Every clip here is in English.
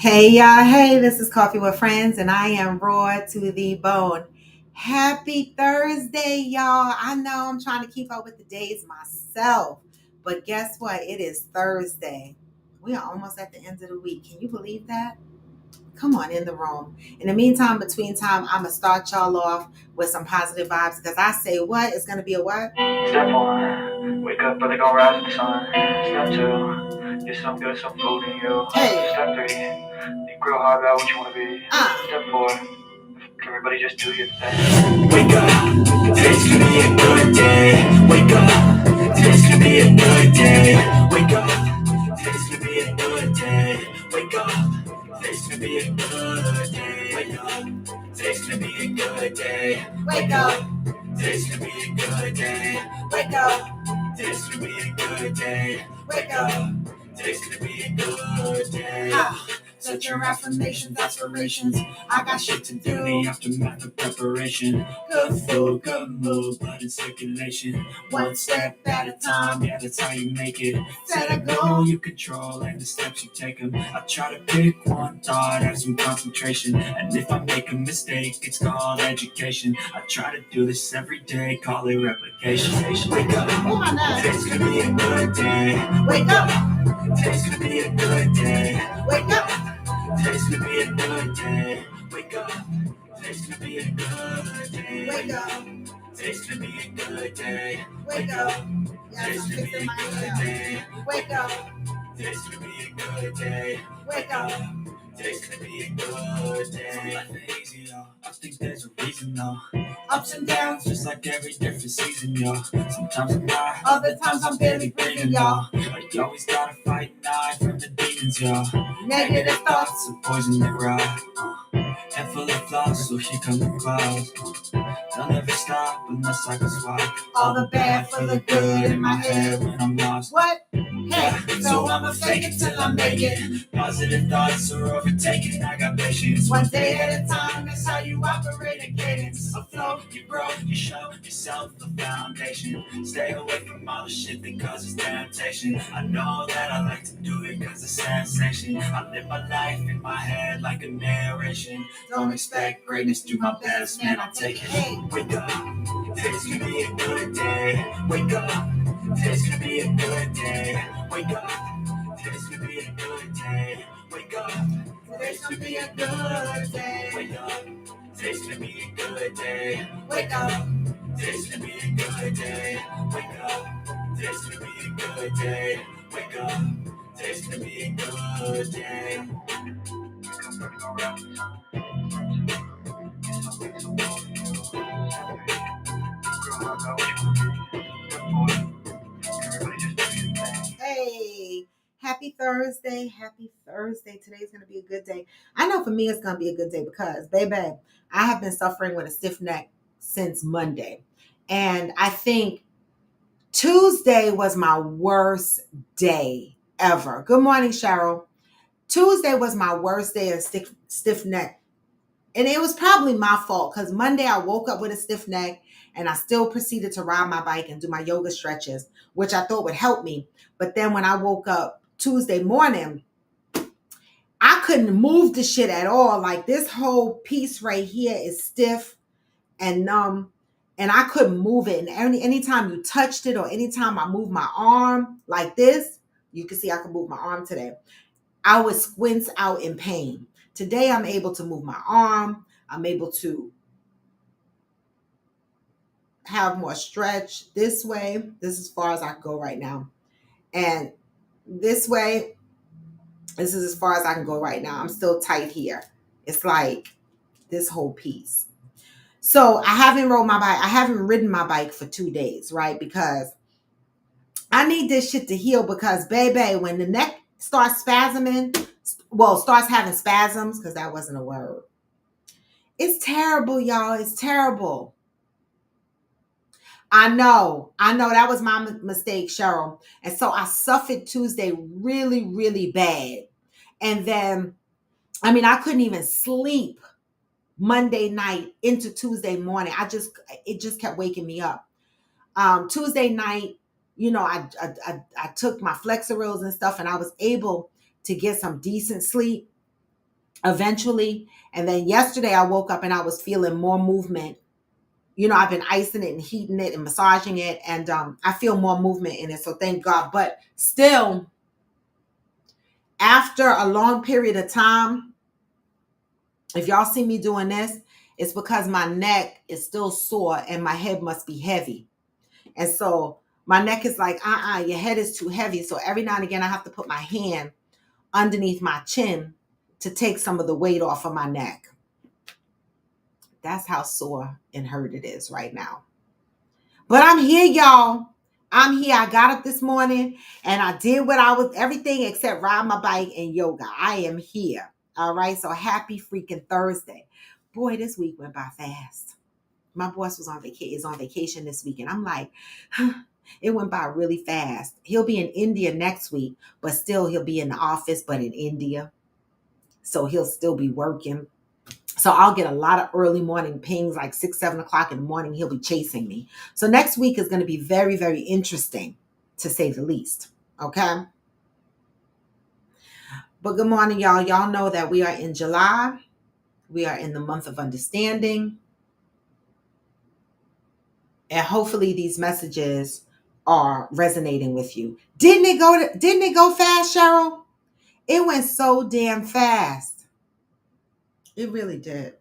Hey y'all, hey, this is Coffee with Friends, and I am raw to the bone. Happy Thursday, y'all. I know I'm trying to keep up with the days myself, but guess what? It is Thursday. We are almost at the end of the week. Can you believe that? Come on in the room. In the meantime, between time, I'm going to start y'all off with some positive vibes because I say what? It's going to be a what? Step one, wake up early, gonna rise with the sun. Step two, get some good, some food in you. Hey. Step three, think real hard about what you wanna be. Step four, everybody just do your thing. Wake up, today's gonna be a good day. Wake up, today's gonna be a good day. Wake up, today's gonna be a good day. Wake up, today's gonna be a good day. Wake up, today's gonna be a good day. Wake up. Today's gonna be a good day. Wake up. Today's gonna be a good day. Wake up. Today's gonna be a good day. Set your affirmations, aspirations. I got shit to do. The aftermath of preparation. Good food, good mood, blood in circulation. One step at a time, yeah, that's how you make it. Set a goal you control and the steps you take them. I try to pick one thought, have some concentration. And if I make a mistake, it's called education. I try to do this every day, call it replication. Wake up, today's gonna be a good day. Wake up, today's gonna be a good day. Wake up, today's gonna be a good day. Wake up, today's gonna be a good day. Wake up, today's gonna be a good day. Wake up, today's gonna be a good day. Wake up, today's gonna be a good day. Wake up, today's gonna be a good day. Life ain't easy, yo. I think there's a reason, though. Ups and downs, just like every different season, yo. Sometimes I'm high, other times I'm barely breathing, y'all. But you always gotta fight and hide from the demons, yo. Negative thoughts are poison that ride. And full of flaws, so here come the clouds. They'll never stop unless I can swap all the bad for the good in my head when I'm lost. What? Hey, so I'ma fake it till I make it. Positive thoughts are overtaken. I got patience. One day at a time, that's how you operate a cadence. Afloat, you grow, you show yourself the foundation. Stay away from all the shit that causes temptation. I know that I like to do it cause it's sensation. I live my life in my head like a narration. Don't expect greatness, do my best, man, I'll take it. Hey, wake up, today's gonna be a good day. Wake up, today's gonna be a good day. Wake up, today's gonna be a good day. Wake up, today's gonna be a good day. Wake up, today's gonna be a good day. Wake up, today's gonna be a good day. Wake up, today's gonna be a good day. Wake up, today's gonna be a good day. Hey, happy Thursday. Happy Thursday. Today's going to be a good day. I know for me it's going to be a good day because, baby, I have been suffering with a stiff neck since Monday. And I think Tuesday was my worst day ever. Good morning, Cheryl. Tuesday was my worst day of stiff neck. And it was probably my fault because Monday I woke up with a stiff neck and I still proceeded to ride my bike and do my yoga stretches, which I thought would help me. But then when I woke up Tuesday morning, I couldn't move the shit at all. Like this whole piece right here is stiff and numb and I couldn't move it. And anytime you touched it or anytime I moved my arm like this, you can see I can move my arm today. I would squint out in pain. Today, I'm able to move my arm. I'm able to have more stretch this way. This is as far as I can go right now. And this way, this is as far as I can go right now. I'm still tight here. It's like this whole piece. So I haven't rode my bike. I haven't ridden my bike for 2 days, right? Because I need this shit to heal because, baby, when the neck starts spasming, starts having spasms, because that wasn't a word. It's terrible, y'all. It's terrible. I know. That was my mistake, Cheryl. And so I suffered Tuesday really, really bad. And then, I couldn't even sleep Monday night into Tuesday morning. It just kept waking me up. Tuesday night, I took my Flexerils and stuff and I was able to get some decent sleep. eventually. And then yesterday I woke up and I was feeling more movement. You know, I've been icing it and heating it and massaging it, and I feel more movement in it. So thank God. But still, after a long period of time, if y'all see me doing this, it's because my neck is still sore and my head must be heavy. And so my neck is like, your head is too heavy. So every now and again, I have to put my hand underneath my chin to take some of the weight off of my neck. That's how sore and hurt it is right now. But I'm here, y'all. I'm here. I got up this morning and I did everything except ride my bike and yoga. I am here. All right. So happy freaking Thursday. Boy, this week went by fast. My boss is on vacation this week. And I'm like, it went by really fast. He'll be in India next week, but still he'll be in the office, but in India. So he'll still be working. So I'll get a lot of early morning pings, like 6, 7 o'clock in the morning. He'll be chasing me. So next week is going to be very, very interesting, to say the least. Okay. But good morning, y'all. Y'all know that we are in July. We are in the month of understanding. And hopefully these messages are resonating with you. Didn't it go fast, Cheryl? It went so damn fast. It really did.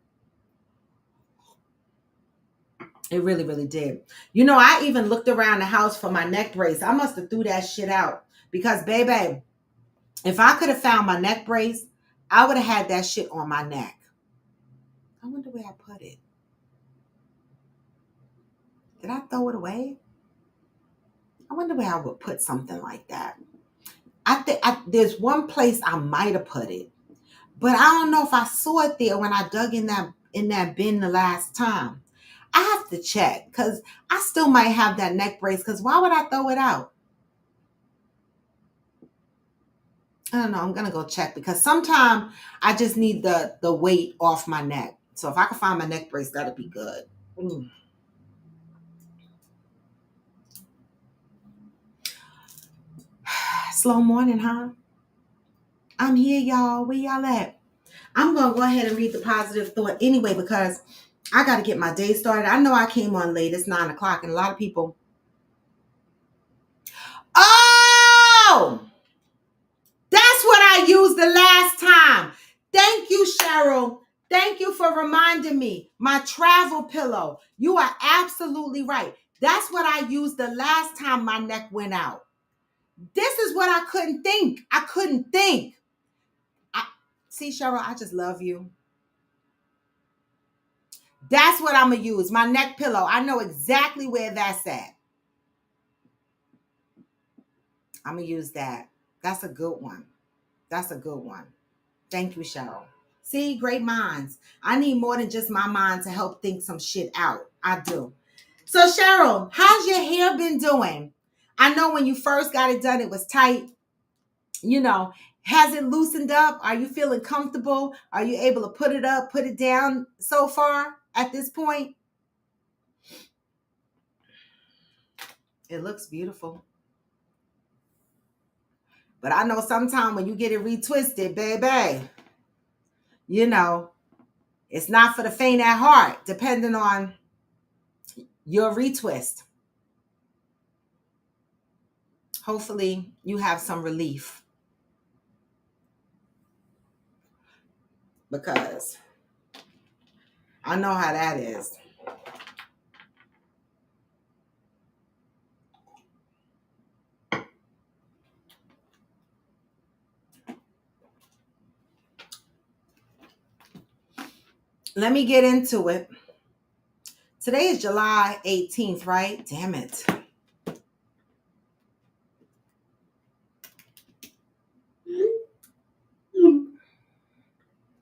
It really, really did. You know, I even looked around the house for my neck brace. I must have threw that shit out because, baby, if I could have found my neck brace, I would have had that shit on my neck. I wonder where I put it. Did I throw it away? I wonder where I would put something like that. I think there's one place I might have put it, but I don't know if I saw it there when I dug in that bin the last time. I have to check because I still might have that neck brace, because why would I throw it out? I don't know. I'm going to go check because sometimes I just need the weight off my neck. So if I can find my neck brace, that'd be good. Slow morning, huh? I'm here, y'all. Where y'all at? I'm going to go ahead and read the positive thought anyway because I got to get my day started. I know I came on late. It's 9 o'clock and a lot of people. Oh! That's what I used the last time. Thank you, Cheryl. Thank you for reminding me. My travel pillow. You are absolutely right. That's what I used the last time my neck went out. This is what I couldn't think. See, Cheryl, I just love you. That's what I'm going to use. My neck pillow. I know exactly where that's at. I'm going to use that. That's a good one. Thank you, Cheryl. See, great minds. I need more than just my mind to help think some shit out. I do. So, Cheryl, how's your hair been doing? I know when you first got it done, it was tight. You know, has it loosened up? Are you feeling comfortable? Are you able to put it up, put it down so far at this point? It looks beautiful. But I know sometimes when you get it retwisted, baby, you know, it's not for the faint at heart, depending on your retwist. Hopefully you have some relief, because I know how that is. Let me get into it. Today is July 18th, right? Damn it.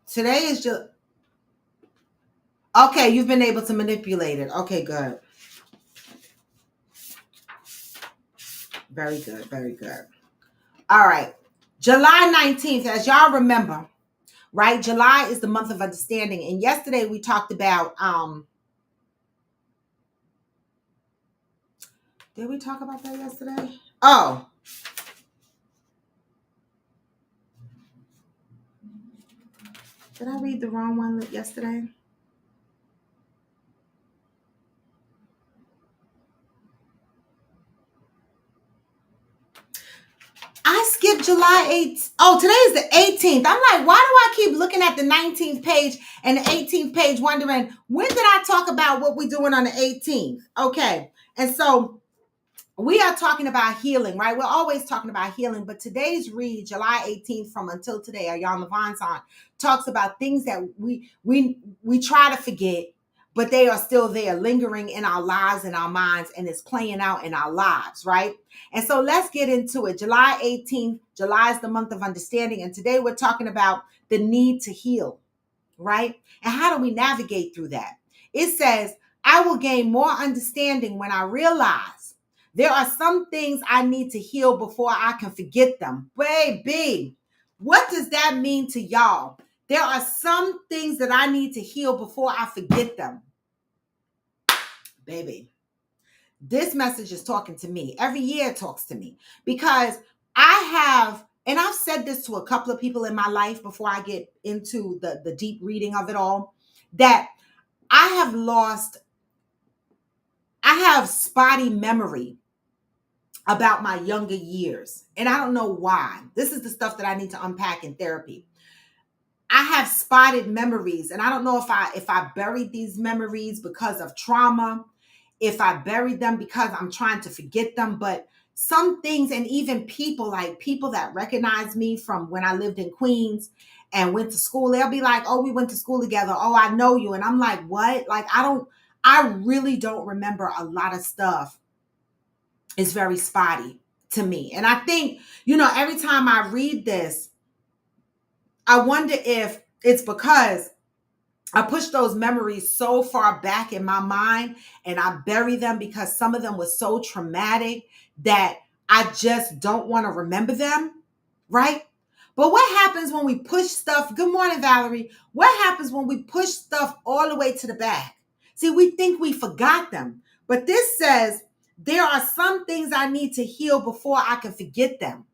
Today is just... Okay, you've been able to manipulate it. Okay, good. Very good, very good. All right. July 19th, as y'all remember, right? July is the month of understanding. And yesterday we talked about... Did we talk about that yesterday? Oh. Did I read the wrong one yesterday? I skipped July 8th. Oh, today is the 18th. I'm like, why do I keep looking at the 19th page and the 18th page wondering, when did I talk about what we're doing on the 18th? Okay. And so we are talking about healing, right? We're always talking about healing, but today's read, July 18th from Until Today, Ayan Levon's on, talks about things that we try to forget, but they are still there, lingering in our lives and our minds, and it's playing out in our lives, right? And so let's get into it. July 18th, July is the month of understanding, and today we're talking about the need to heal, right? And how do we navigate through that? It says, I will gain more understanding when I realize there are some things I need to heal before I can forget them. Baby, what does that mean to y'all? There are some things that I need to heal before I forget them. Baby, this message is talking to me. Every year it talks to me because and I've said this to a couple of people in my life before I get into the deep reading of it all, that I have spotty memory about my younger years. And I don't know why. This is the stuff that I need to unpack in therapy. I have spotted memories, and I don't know if I buried these memories because of trauma, if I buried them because I'm trying to forget them, but some things, and even people, like people that recognize me from when I lived in Queens and went to school, they'll be like, oh, we went to school together. Oh, I know you. And I'm like, what? Like, I really don't remember a lot of stuff. It's very spotty to me. And I think, every time I read this, I wonder if it's because I push those memories so far back in my mind and I bury them because some of them were so traumatic that I just don't want to remember them, right? But what happens when we push stuff? Good morning, Valerie. What happens when we push stuff all the way to the back? See, we think we forgot them, but this says there are some things I need to heal before I can forget them.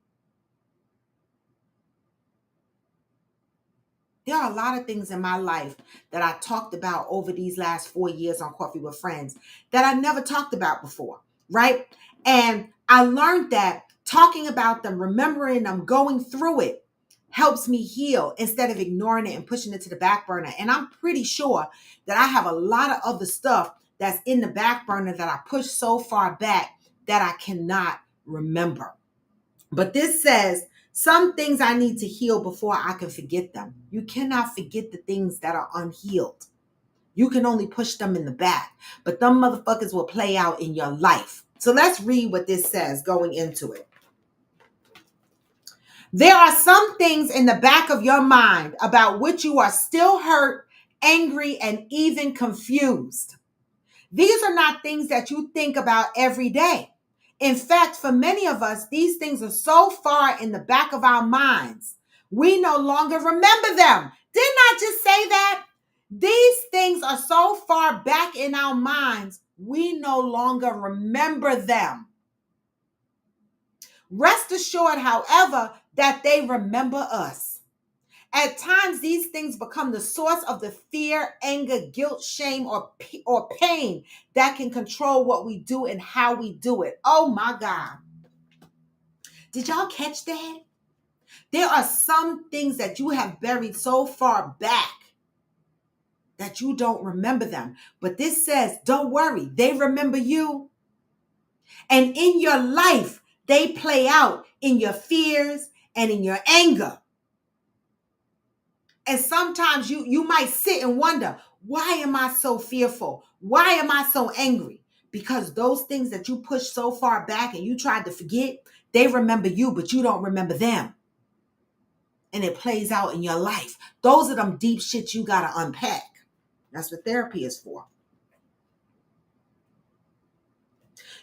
There are a lot of things in my life that I talked about over these last 4 years on Coffee with Friends that I never talked about before, right? And I learned that talking about them, remembering them, going through it helps me heal instead of ignoring it and pushing it to the back burner. And I'm pretty sure that I have a lot of other stuff that's in the back burner that I pushed so far back that I cannot remember. But this says, some things I need to heal before I can forget them. You cannot forget the things that are unhealed. You can only push them in the back, but them motherfuckers will play out in your life. So let's read what this says going into it. There are some things in the back of your mind about which you are still hurt, angry, and even confused. These are not things that you think about every day. In fact, for many of us, these things are so far in the back of our minds, we no longer remember them. Didn't I just say that? These things are so far back in our minds, we no longer remember them. Rest assured, however, that they remember us. At times, these things become the source of the fear, anger, guilt, shame, or pain that can control what we do and how we do it. Oh my God. Did y'all catch that? There are some things that you have buried so far back that you don't remember them. But this says, don't worry, they remember you. And in your life, they play out in your fears and in your anger. And sometimes you might sit and wonder, why am I so fearful? Why am I so angry? Because those things that you pushed so far back and you tried to forget, they remember you, but you don't remember them. And it plays out in your life. Those are them deep shit you got to unpack. That's what therapy is for.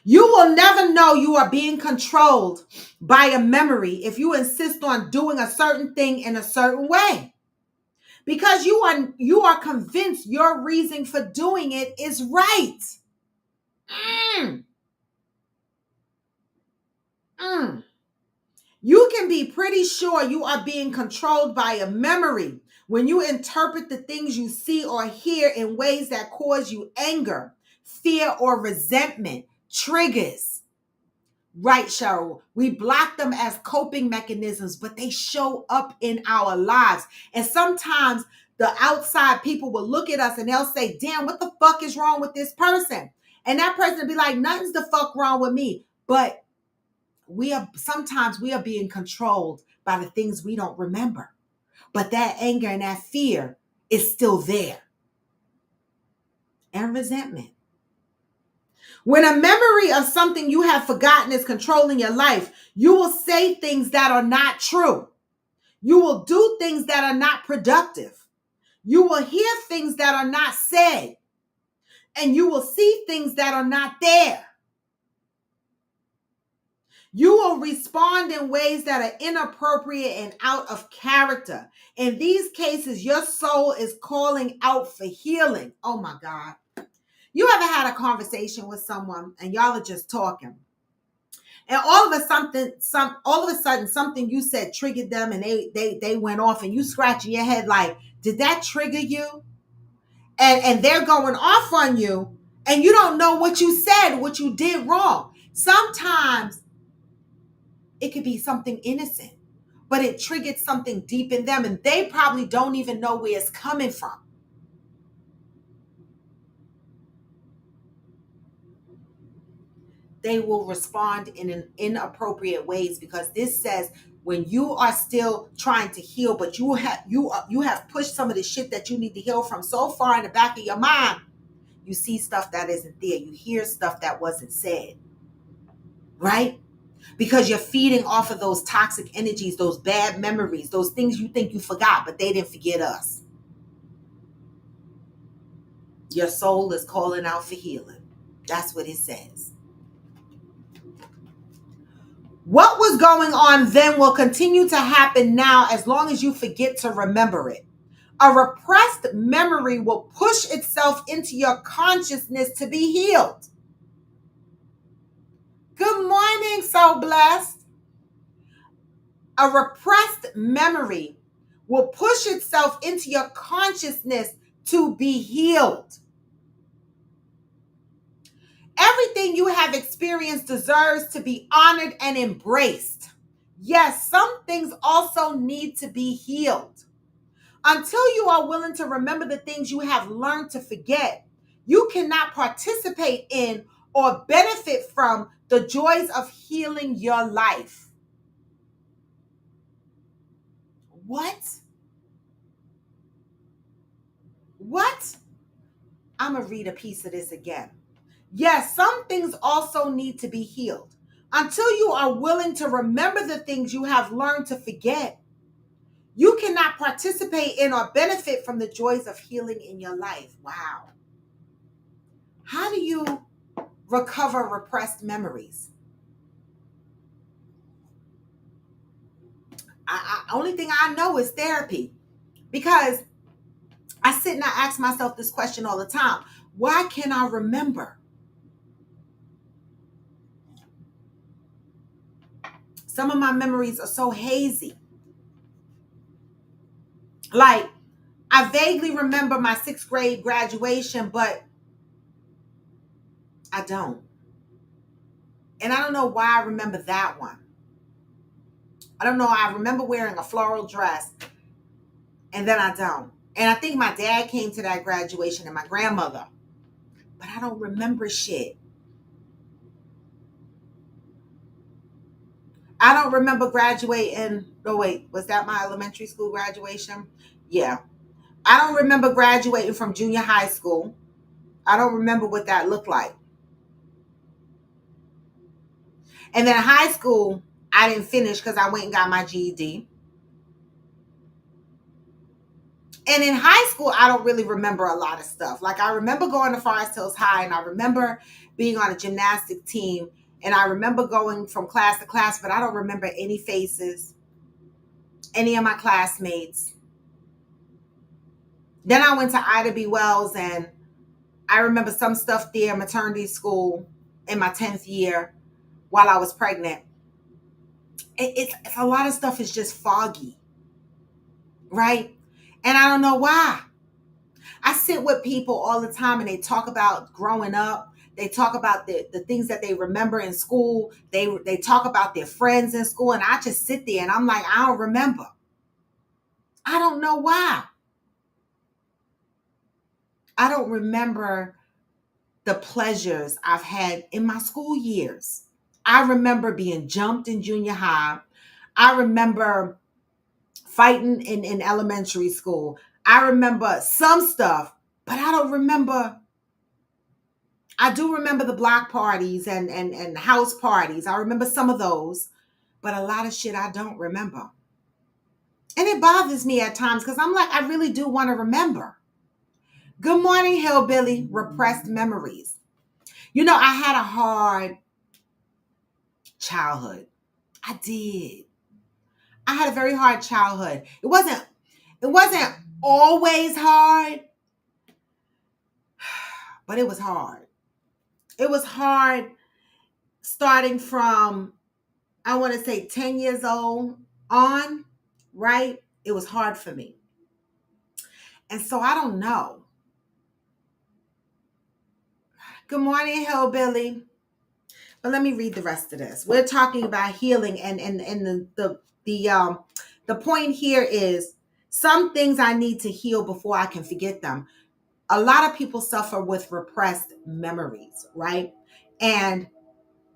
You will never know you are being controlled by a memory if you insist on doing a certain thing in a certain way. Because you are convinced your reason for doing it is right. You can be pretty sure you are being controlled by a memory when you interpret the things you see or hear in ways that cause you anger, fear, or resentment. Triggers. Right, Cheryl. We block them as coping mechanisms, but they show up in our lives. And sometimes the outside people will look at us and they'll say, damn, what the fuck is wrong with this person? And that person will be like, nothing's the fuck wrong with me. But sometimes we are being controlled by the things we don't remember. But that anger and that fear is still there. And resentment. When a memory of something you have forgotten is controlling your life, you will say things that are not true. You will do things that are not productive. You will hear things that are not said. And you will see things that are not there. You will respond in ways that are inappropriate and out of character. In these cases, your soul is calling out for healing. Oh my God. You ever had a conversation with someone and y'all are just talking? And all of a sudden something you said triggered them and they went off and you scratching your head like, did that trigger you? And they're going off on you and you don't know what you said, what you did wrong. Sometimes it could be something innocent, but it triggered something deep in them and they probably don't even know where it's coming from. They will respond in inappropriate ways because this says when you are still trying to heal, but you have pushed some of the shit that you need to heal from so far in the back of your mind, you see stuff that isn't there. You hear stuff that wasn't said, right? Because you're feeding off of those toxic energies, those bad memories, those things you think you forgot, but they didn't forget us. Your soul is calling out for healing. That's what it says. What was going on then will continue to happen now as long as you forget to remember it. A repressed memory will push itself into your consciousness to be healed. Good morning, so blessed. A repressed memory will push itself into your consciousness to be healed. Everything you have experienced deserves to be honored and embraced. Yes, some things also need to be healed. Until you are willing to remember the things you have learned to forget, you cannot participate in or benefit from the joys of healing your life. What? What? I'm going to read a piece of this again. Yes, some things also need to be healed. Until you are willing to remember the things you have learned to forget, you cannot participate in or benefit from the joys of healing in your life. Wow. How do you recover repressed memories? Only thing I know is therapy. Because I sit and I ask myself this question all the time. Why can't I remember? Some of my memories are so hazy. Like, I vaguely remember my 6th grade graduation, but I don't. And I don't know why I remember that one. I don't know. I remember wearing a floral dress, and then I don't. And I think my dad came to that graduation and my grandmother, but I don't remember shit. I don't remember graduating. Oh, wait, was that my elementary school graduation? Yeah. I don't remember graduating from junior high school. I don't remember what that looked like. And then in high school, I didn't finish because I went and got my GED. And in high school, I don't really remember a lot of stuff. Like, I remember going to Forest Hills High, and I remember being on a gymnastic team, and I remember going from class to class, but I don't remember any faces, any of my classmates. Then I went to Ida B. Wells, and I remember some stuff there, maternity school in my 10th year while I was pregnant. It's a lot of stuff is just foggy, right? And I don't know why. I sit with people all the time and they talk about growing up. They talk about the things that they remember in school. They talk about their friends in school. And I just sit there and I'm like, I don't remember. I don't know why. I don't remember the pleasures I've had in my school years. I remember being jumped in junior high. I remember fighting in elementary school. I remember some stuff, but I don't remember. I do remember the block parties and house parties. I remember some of those, but a lot of shit I don't remember. And it bothers me at times because I'm like, I really do want to remember. Good morning, Hillbilly, repressed memories. You know, I had a hard childhood. I did. I had a very hard childhood. It wasn't always hard, but it was hard. It was hard starting from, I want to say 10 years old on, right? It was hard for me. And so I don't know. Good morning, Hillbilly. But let me read the rest of this. We're talking about healing, and the point here is some things I need to heal before I can forget them. A lot of people suffer with repressed memories, right? And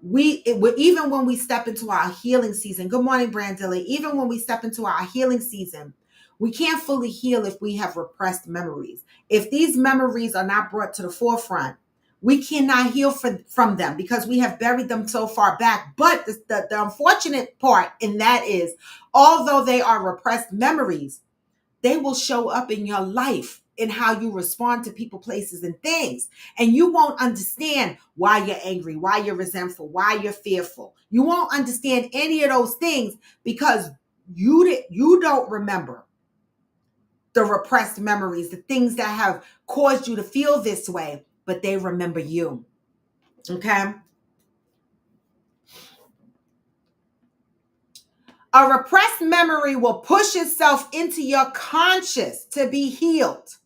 even when we step into our healing season, good morning, Brandilly, even when we step into our healing season, we can't fully heal if we have repressed memories. If these memories are not brought to the forefront, we cannot heal from them because we have buried them so far back. But the unfortunate part in that is, although they are repressed memories, they will show up in your life in how you respond to people, places, and things. And you won't understand why you're angry, why you're resentful, why you're fearful. You won't understand any of those things because you don't remember the repressed memories, the things that have caused you to feel this way, but they remember you. Okay? A repressed memory will push itself into your conscious to be healed.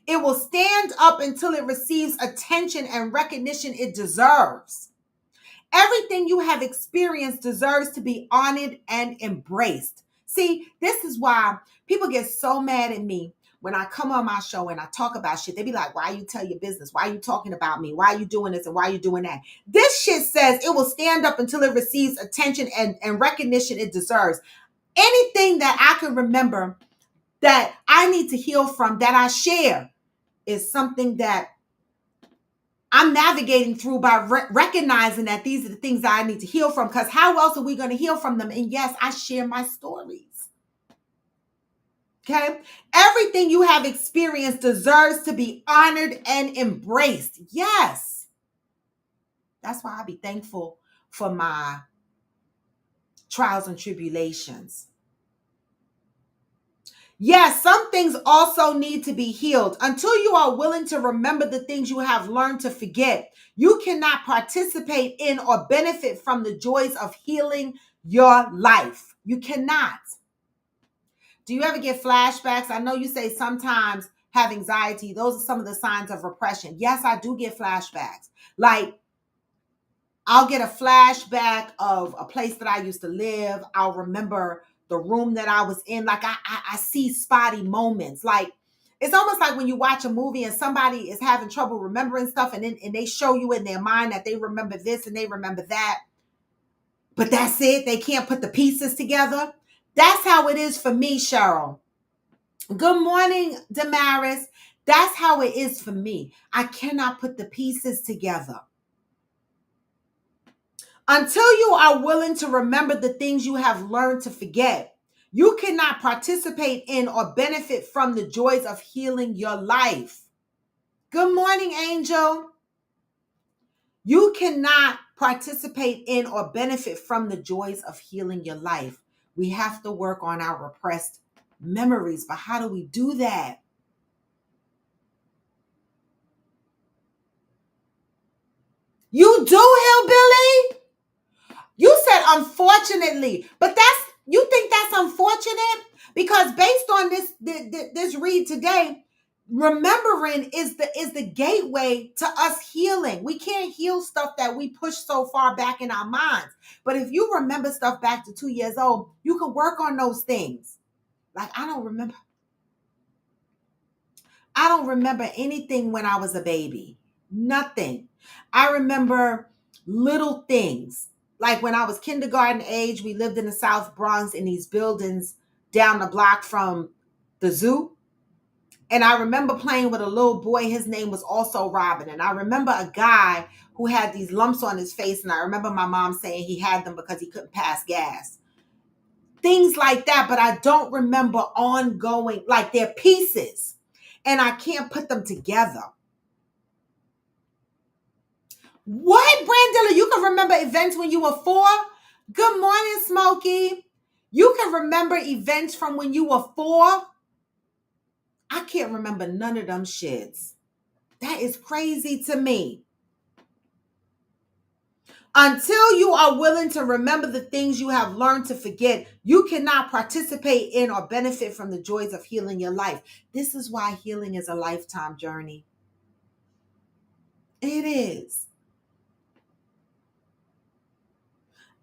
It will stand up until it receives attention and recognition it deserves. Everything you have experienced deserves to be honored and embraced. See, this is why people get so mad at me when I come on my show and I talk about shit. They be like, why you tell your business? Why are you talking about me? Why are you doing this and why are you doing that? This shit says it will stand up until it receives attention and recognition it deserves. Anything that I can remember that I need to heal from, that I share, is something that I'm navigating through by recognizing that these are the things that I need to heal from, because how else are we going to heal from them? And yes, I share my stories. Okay? Everything you have experienced deserves to be honored and embraced. Yes. That's why I be thankful for my trials and tribulations. Yes, some things also need to be healed. Until you are willing to remember the things you have learned to forget, you cannot participate in or benefit from the joys of healing your life. You cannot. Do you ever get flashbacks? I know you say sometimes have anxiety. Those are some of the signs of repression. Yes, I do get flashbacks. Like, I'll get a flashback of a place that I used to live. I'll remember the room that I was in. Like I see spotty moments. Like, it's almost like when you watch a movie and somebody is having trouble remembering stuff, and they show you in their mind that they remember this and they remember that. But that's it. They can't put the pieces together. That's how it is for me, Cheryl. Good morning, Damaris. That's how it is for me. I cannot put the pieces together. Until you are willing to remember the things you have learned to forget, you cannot participate in or benefit from the joys of healing your life. Good morning, Angel. You cannot participate in or benefit from the joys of healing your life. We have to work on our repressed memories. But how do we do that? You do, Hillbilly? You said unfortunately, but you think that's unfortunate? Because based on this read today, remembering is the gateway to us healing. We can't heal stuff that we push so far back in our minds. But if you remember stuff back to 2 years old, you can work on those things. Like I don't remember anything when I was a baby. Nothing. I remember little things. Like when I was kindergarten age, we lived in the South Bronx in these buildings down the block from the zoo. And I remember playing with a little boy. His name was also Robin. And I remember a guy who had these lumps on his face. And I remember my mom saying he had them because he couldn't pass gas. Things like that. But I don't remember ongoing, like they're pieces. And I can't put them together. What, Brandilla? You can remember events when you were 4? Good morning, Smokey. You can remember events from when you were 4? I can't remember none of them shits. That is crazy to me. Until you are willing to remember the things you have learned to forget, you cannot participate in or benefit from the joys of healing your life. This is why healing is a lifetime journey. It is.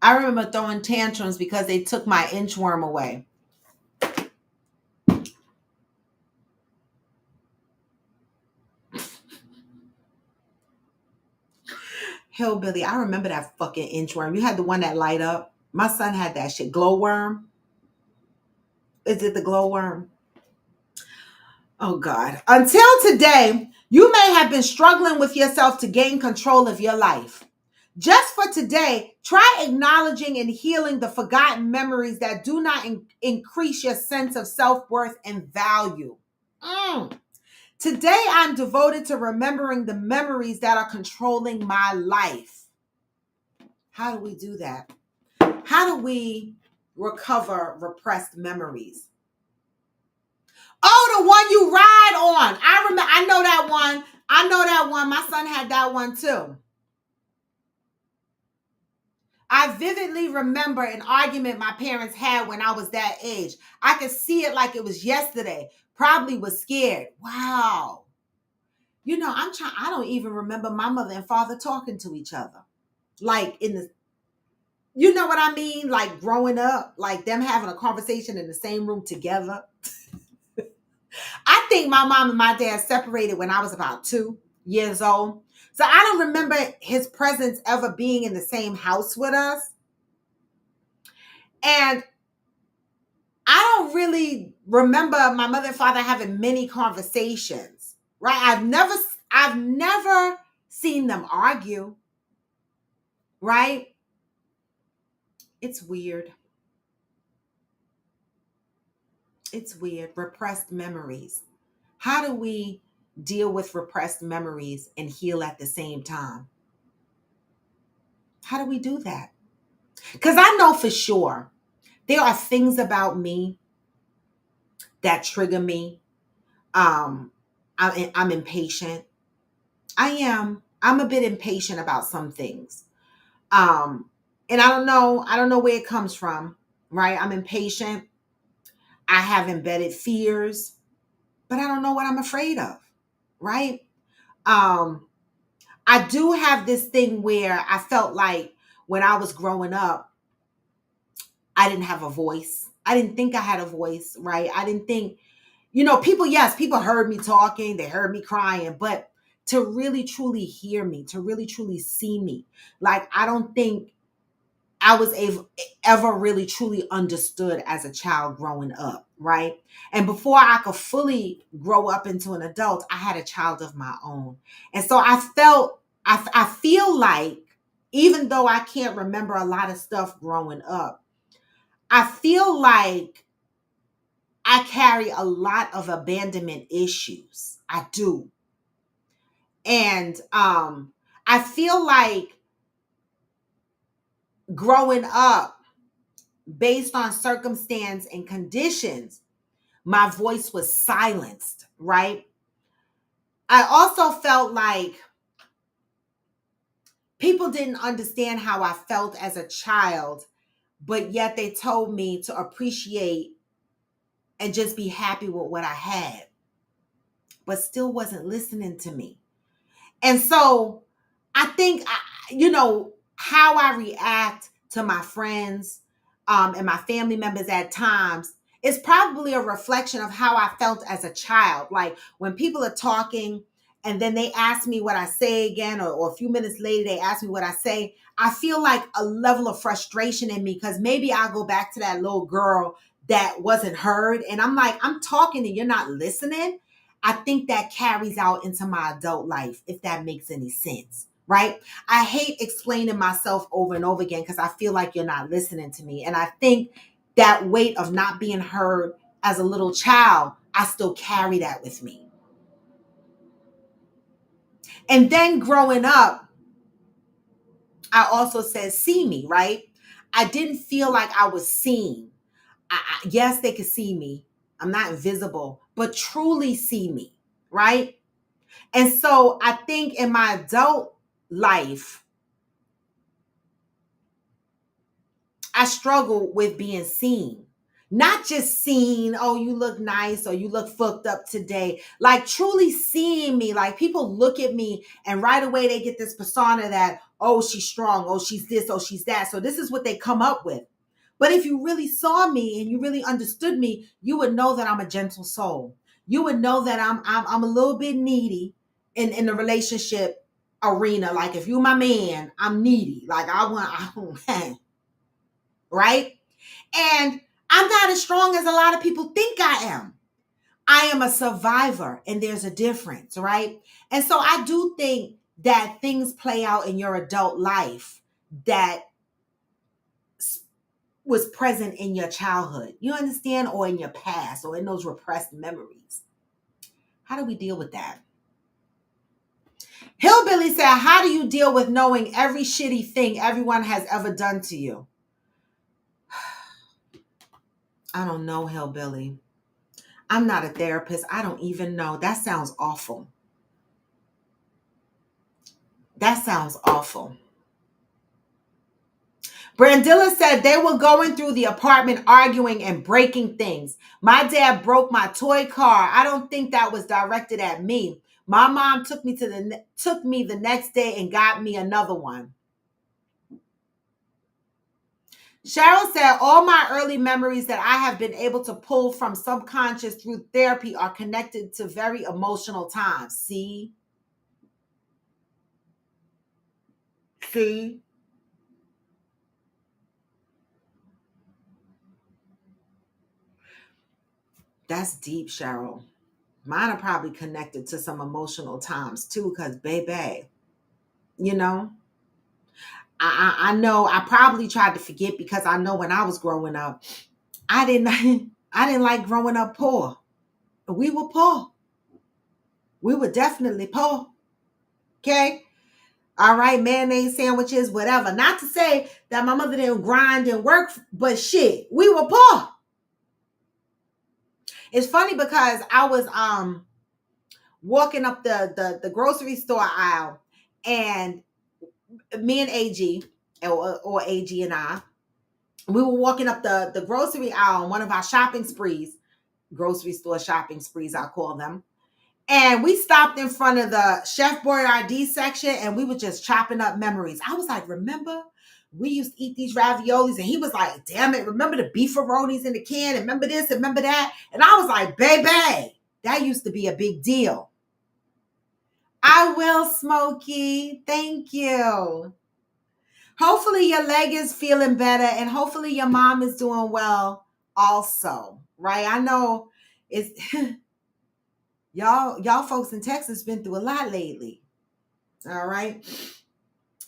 I remember throwing tantrums because they took my inchworm away. Hillbilly, I remember that fucking inchworm. You had the one that light up. My son had that shit. Glowworm. Is it the glowworm? Oh God. Until today, you may have been struggling with yourself to gain control of your life. Just for today, try acknowledging and healing the forgotten memories that do not increase your sense of self-worth and value. Today, I'm devoted to remembering the memories that are controlling my life. How do we do that? How do we recover repressed memories? Oh, the one you ride on. I know that one. I know that one. My son had that one too. I vividly remember an argument my parents had when I was that age. I could see it like it was yesterday. Probably was scared. Wow. You know, I don't even remember my mother and father talking to each other. Like you know what I mean? Like growing up, like them having a conversation in the same room together. I think my mom and my dad separated when I was about 2 years old. So I don't remember his presence ever being in the same house with us. And I don't really remember my mother and father having many conversations, right? I've never seen them argue, right? It's weird. It's weird. Repressed memories. How do we deal with repressed memories and heal at the same time? How do we do that? Because I know for sure there are things about me that trigger me. I'm impatient. I am. I'm a bit impatient about some things. And I don't know where it comes from, right? I'm impatient. I have embedded fears, but I don't know what I'm afraid of, right? Um, I do have this thing where I felt like when I was growing up, I didn't have a voice. I didn't think I had a voice, right? I didn't think, people heard me talking, they heard me crying, but to really truly hear me, to really truly see me, like I don't think I was ever really truly understood as a child growing up, right? And before I could fully grow up into an adult, I had a child of my own. And so I feel like, even though I can't remember a lot of stuff growing up, I feel like I carry a lot of abandonment issues. I do. And I feel like growing up, based on circumstance and conditions, my voice was silenced, right? I also felt like People didn't understand how I felt as a child, but yet they told me to appreciate and just be happy with what I had, but still wasn't listening to me. And so I think, how I react to my friends and my family members at times is probably a reflection of how I felt as a child. Like when people are talking and then they ask me what I say again, or a few minutes later, they ask me what I say, I feel like a level of frustration in me because maybe I'll go back to that little girl that wasn't heard. And I'm like, I'm talking and you're not listening. I think that carries out into my adult life, if that makes any sense, right? I hate explaining myself over and over again because I feel like you're not listening to me. And I think that weight of not being heard as a little child, I still carry that with me. And then growing up, I also said, see me, right? I didn't feel like I was seen. Yes, they could see me. I'm not invisible, but truly see me, right? And so I think in my adult life, I struggle with being seen. Not just seen, oh, you look nice or you look fucked up today. Like truly seeing me. Like people look at me and right away they get this persona that, oh, she's strong, oh, she's this, oh, she's that. So this is what they come up with. But if you really saw me and you really understood me, you would know that I'm a gentle soul. You would know that I'm a little bit needy in the relationship arena. Like if you're my man, I'm needy. Like I want, right? And I'm not as strong as a lot of people think I am. I am a survivor, and there's a difference, right? And so I do think that things play out in your adult life that was present in your childhood. You understand? Or in your past, or in those repressed memories. How do we deal with that? Hillbilly said, how do you deal with knowing every shitty thing everyone has ever done to you? I don't know, Hillbilly. I'm not a therapist. I don't even know. That sounds awful. That sounds awful. Brandilla said they were going through the apartment arguing and breaking things. My dad broke my toy car. I don't think that was directed at me. My mom took me the next day and got me another one. Cheryl said, all my early memories that I have been able to pull from subconscious through therapy are connected to very emotional times. See? That's deep, Cheryl. Mine are probably connected to some emotional times too, because baby, you know, I know I probably tried to forget because I know when I was growing up, I didn't I didn't like growing up poor. We were poor. We were definitely poor. Okay. All right, mayonnaise sandwiches, whatever. Not to say that my mother didn't grind and work, but shit, we were poor. It's funny because I was walking up the grocery store aisle, and me and AG, or AG and I, we were walking up the grocery aisle on one of our shopping sprees, grocery store shopping sprees, I call them. And we stopped in front of the Chef Boyardee section and we were just chopping up memories. I was like, remember? We used to eat these raviolis. And he was like, damn it, remember the beefaronis in the can? And remember this, and remember that? And I was like, baby, that used to be a big deal. I will, Smokey. Thank you. Hopefully your leg is feeling better and hopefully your mom is doing well also, right? I know it's y'all folks in Texas been through a lot lately. All right.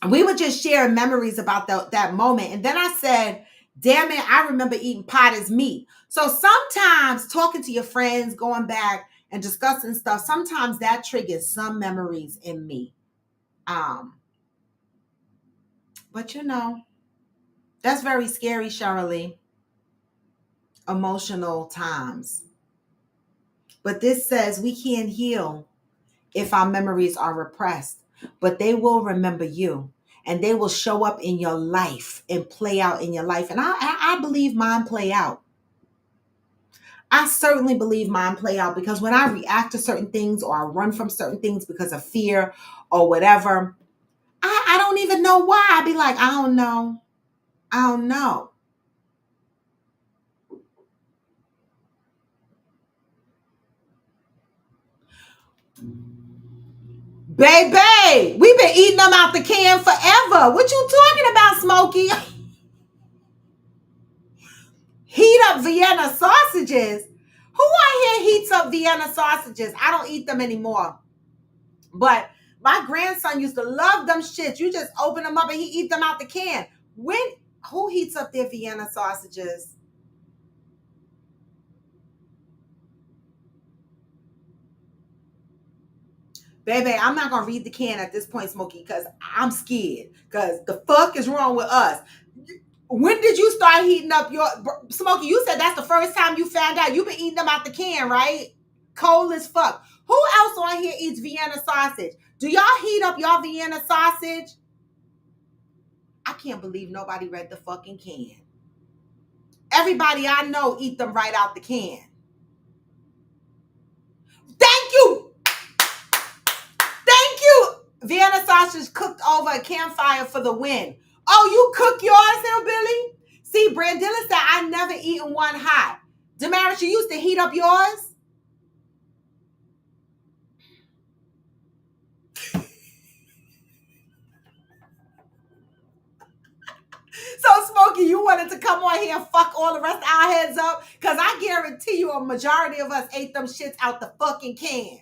We were just sharing memories about that moment. And then I said, damn it, I remember eating potter's meat. So sometimes talking to your friends, going back and discussing stuff, sometimes that triggers some memories in me. But that's very scary, Shirley. Emotional times. But this says we can't heal if our memories are repressed, but they will remember you. and they will show up in your life and play out in your life. And I believe mine play out. I certainly believe mine play out because when I react to certain things or I run from certain things because of fear or whatever, I don't even know why. I be like, I don't know. I don't know. Baby, we've been eating them out the can forever. What you talking about, Smokey? Heat up Vienna sausages. Who out here heats up Vienna sausages? I don't eat them anymore. But my grandson used to love them shits. You just open them up and he eat them out the can. Who heats up their Vienna sausages? Baby, I'm not gonna read the can at this point, Smokey, because I'm scared. Because the fuck is wrong with us? When did you start heating up your Smokey? You said that's the first time you found out. You've been eating them out the can, right? Cold as fuck. Who else on here eats Vienna sausage? Do y'all heat up y'all Vienna sausage? I can't believe nobody read the fucking can. Everybody I know eat them right out the can. Thank you. Thank you. Vienna sausage cooked over a campfire for the win. Oh, you cook yours, Hillbilly? See, Brandilla said I never eaten one hot. Damaris, you used to heat up yours? So, Smokey, you wanted to come on here and fuck all the rest of our heads up? Because I guarantee you a majority of us ate them shits out the fucking can.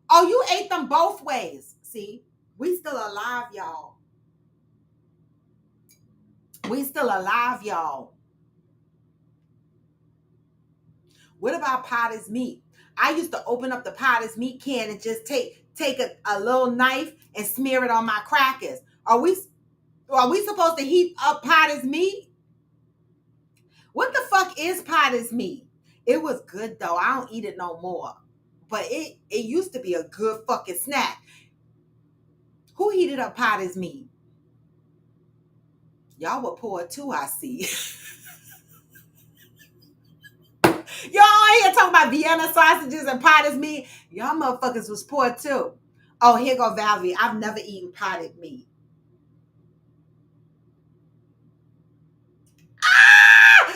Oh, you ate them both ways. See, we still alive, y'all. We still alive, y'all. What about Potter's meat? I used to open up the Potter's meat can and just take a little knife and smear it on my crackers. Are we supposed to heat up Potter's meat? What the fuck is Potter's meat? It was good though. I don't eat it no more. But it used to be a good fucking snack. Who heated up Potter's meat? Y'all were poor too, I see. Y'all here talking about Vienna sausages and Potter's meat. Y'all motherfuckers was poor too. Oh, here go Valerie. I've never eaten potted meat.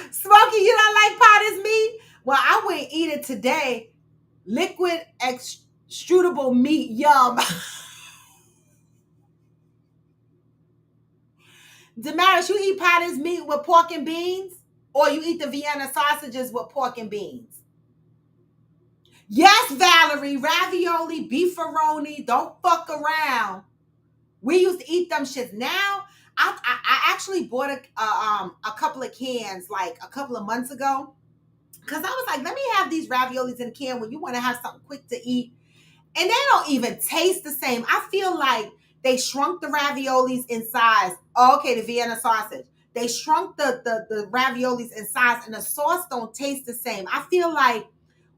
Smokey, you don't like Potter's meat? Well, I wouldn't eat it today. Liquid extrudable meat, yum. Damaris, you eat Potter's meat with pork and beans? Or you eat the Vienna sausages with pork and beans? Yes, Valerie, ravioli, beefaroni, don't fuck around. We used to eat them shits. Now, I actually bought a couple of cans like a couple of months ago. Because I was like, let me have these raviolis in a can when you want to have something quick to eat. And they don't even taste the same. I feel like they shrunk the raviolis in size. Oh, okay, the Vienna sausage. They shrunk the raviolis in size and the sauce don't taste the same. I feel like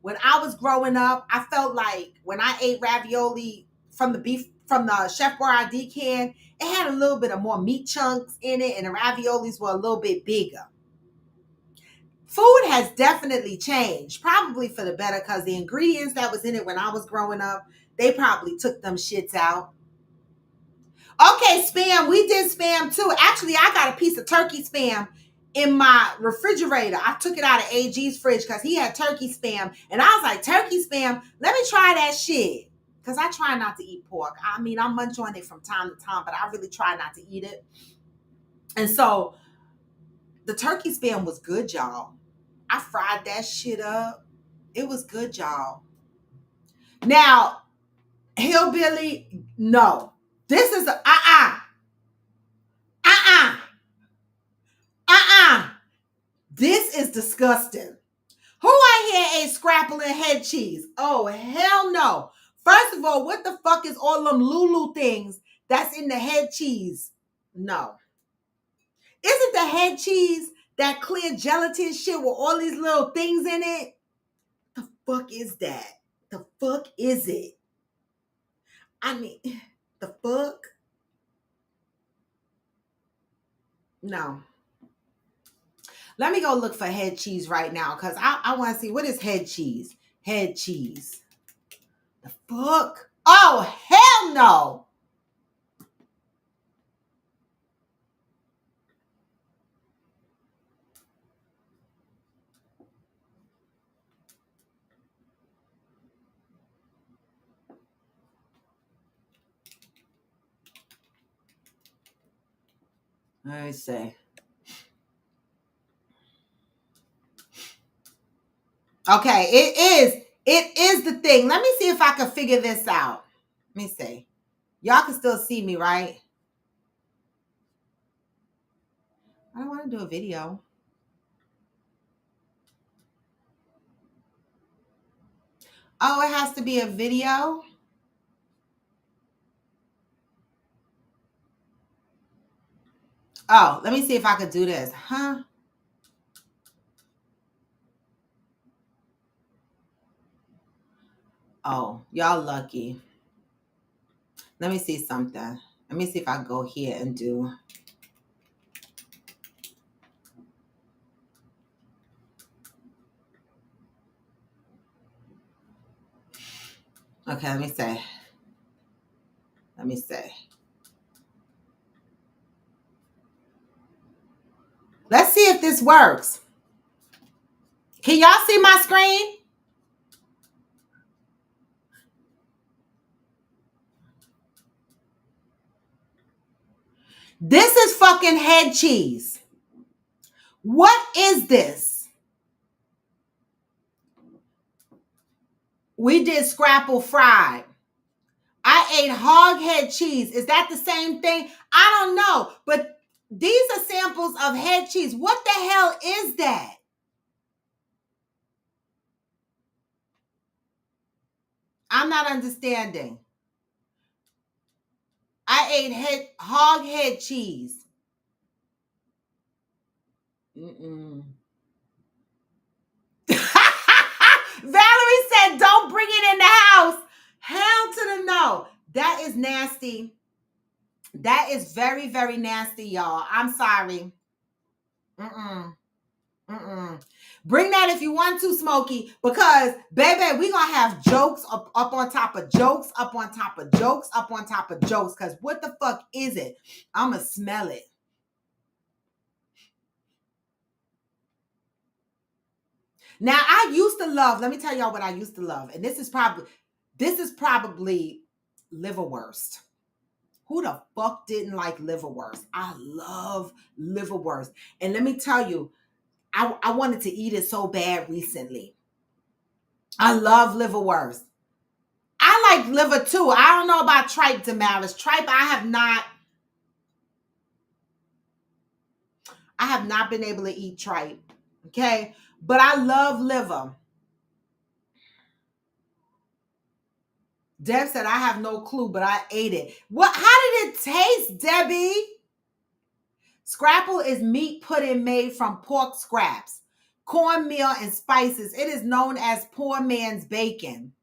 when I was growing up, I felt like when I ate ravioli from the Chef Boyardee can, it had a little bit of more meat chunks in it and the raviolis were a little bit bigger. Food has definitely changed, probably for the better, because the ingredients that was in it when I was growing up, they probably took them shits out. Okay, Spam, we did Spam too. Actually, I got a piece of turkey Spam in my refrigerator. I took it out of AG's fridge because he had turkey Spam. And I was like, turkey Spam, let me try that shit. Because I try not to eat pork. I mean, I munch on it from time to time, but I really try not to eat it. And so the turkey Spam was good, y'all. I fried that shit up. It was good, y'all. Now, Hillbilly, no. This is a This is disgusting. Who out here ate scrapple and head cheese? Oh, hell no. First of all, what the fuck is all them Lulu things that's in the head cheese? No. Isn't the head cheese that clear gelatin shit with all these little things in it? The fuck is that? The fuck is it? I mean, the fuck? No. Let me go look for head cheese right now because I want to see what is head cheese. Head cheese. The fuck? Oh, hell no. Let me see. Okay, it is the thing. Let me see if I can figure this out. Let me see. Y'all can still see me, right? I don't want to do a video. Oh, it has to be a video? Oh, let me see if I could do this. Huh? Oh, y'all lucky. Let me see something. Let me see if I go here and do. Okay, let me say. Let me say. Let's see if this works. Can y'all see my screen? This is fucking head cheese. What is this? We did scrapple fried. I ate hog head cheese. Is that the same thing? I don't know. But these are samples of head cheese. What the hell is that? I'm not understanding. I ate hog head cheese. Mm-mm. Valerie said, don't bring it in the house. Hell to the no. That is nasty. That is very, very nasty, y'all. I'm sorry. Mm-mm. Mm-mm. Bring that if you want to, Smokey, because, baby, we going to have jokes up on top of jokes, up on top of jokes, up on top of jokes, because what the fuck is it? I'm going to smell it. Now, I used to love, let me tell y'all what I used to love, and this is probably liverwurst. Who the fuck didn't like liverwurst? I love liverwurst. And let me tell you, I wanted to eat it so bad recently. I love liverwurst. I like liver too. I don't know about tripe, Damaris. Tripe, I have not been able to eat tripe. Okay? But I love liver. Deb said, I have no clue, but I ate it. What? How did it taste, Debbie? Scrapple is meat pudding made from pork scraps, cornmeal, and spices. It is known as poor man's bacon.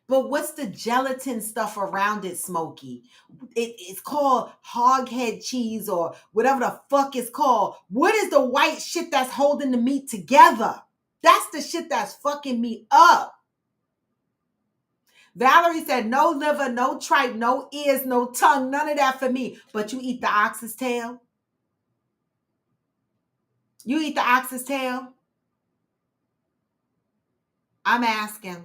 But what's the gelatin stuff around it, Smokey? It's called hog head cheese or whatever the fuck it's called. What is the white shit that's holding the meat together? That's the shit that's fucking me up. Valerie said, no liver, no tripe, no ears, no tongue, none of that for me. But you eat the ox's tail? You eat the ox's tail? I'm asking.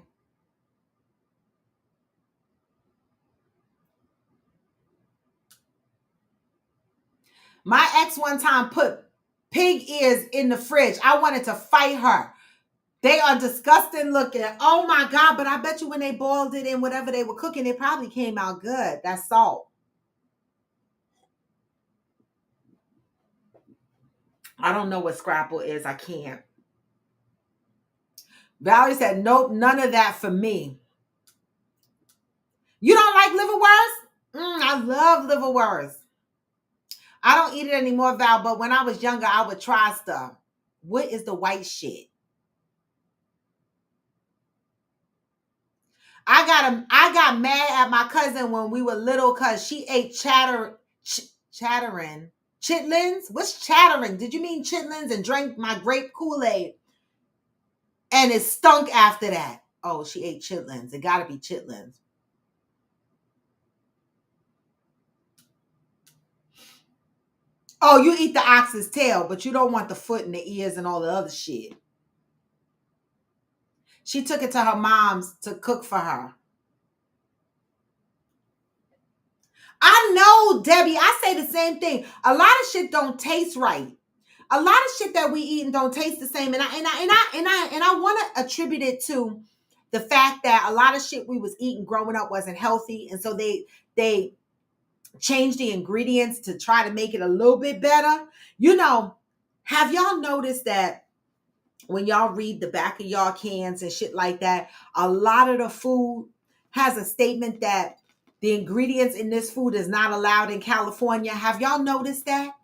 My ex one time put pig ears in the fridge. I wanted to fight her. They are disgusting looking. Oh my God. But I bet you when they boiled it in whatever they were cooking, it probably came out good. That's salt. I don't know what scrapple is. I can't. Valerie said, nope, none of that for me. You don't like liverwurst? I love liverwurst. I don't eat it anymore, Val, but when I was younger, I would try stuff. What is the white shit? I got mad at my cousin when we were little because she ate chattering chitlins. What's chattering? Did you mean chitlins? And drank my grape Kool-Aid, and it stunk after that. Oh, she ate chitlins. It got to be chitlins. Oh, you eat the ox's tail, but you don't want the foot and the ears and all the other shit. She took it to her mom's to cook for her. I know, Debbie. I say the same thing. A lot of shit don't taste right. A lot of shit that we eat and don't taste the same. And I want to attribute it to the fact that a lot of shit we was eating growing up wasn't healthy, and so they changed the ingredients to try to make it a little bit better. You know, have y'all noticed that when y'all read the back of y'all cans and shit like that, a lot of the food has a statement that the ingredients in this food is not allowed in California? Have y'all noticed that?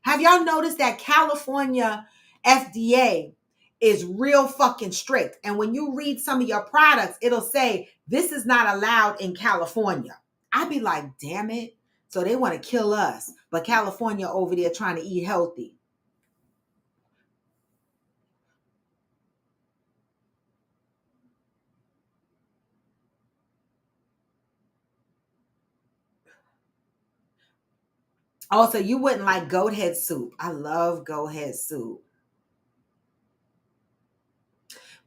Have y'all noticed that California FDA is real fucking strict? And when you read some of your products, it'll say, this is not allowed in California. I'd be like, damn it. So they want to kill us. But California over there trying to eat healthy. Also, you wouldn't like goat head soup. I love goat head soup.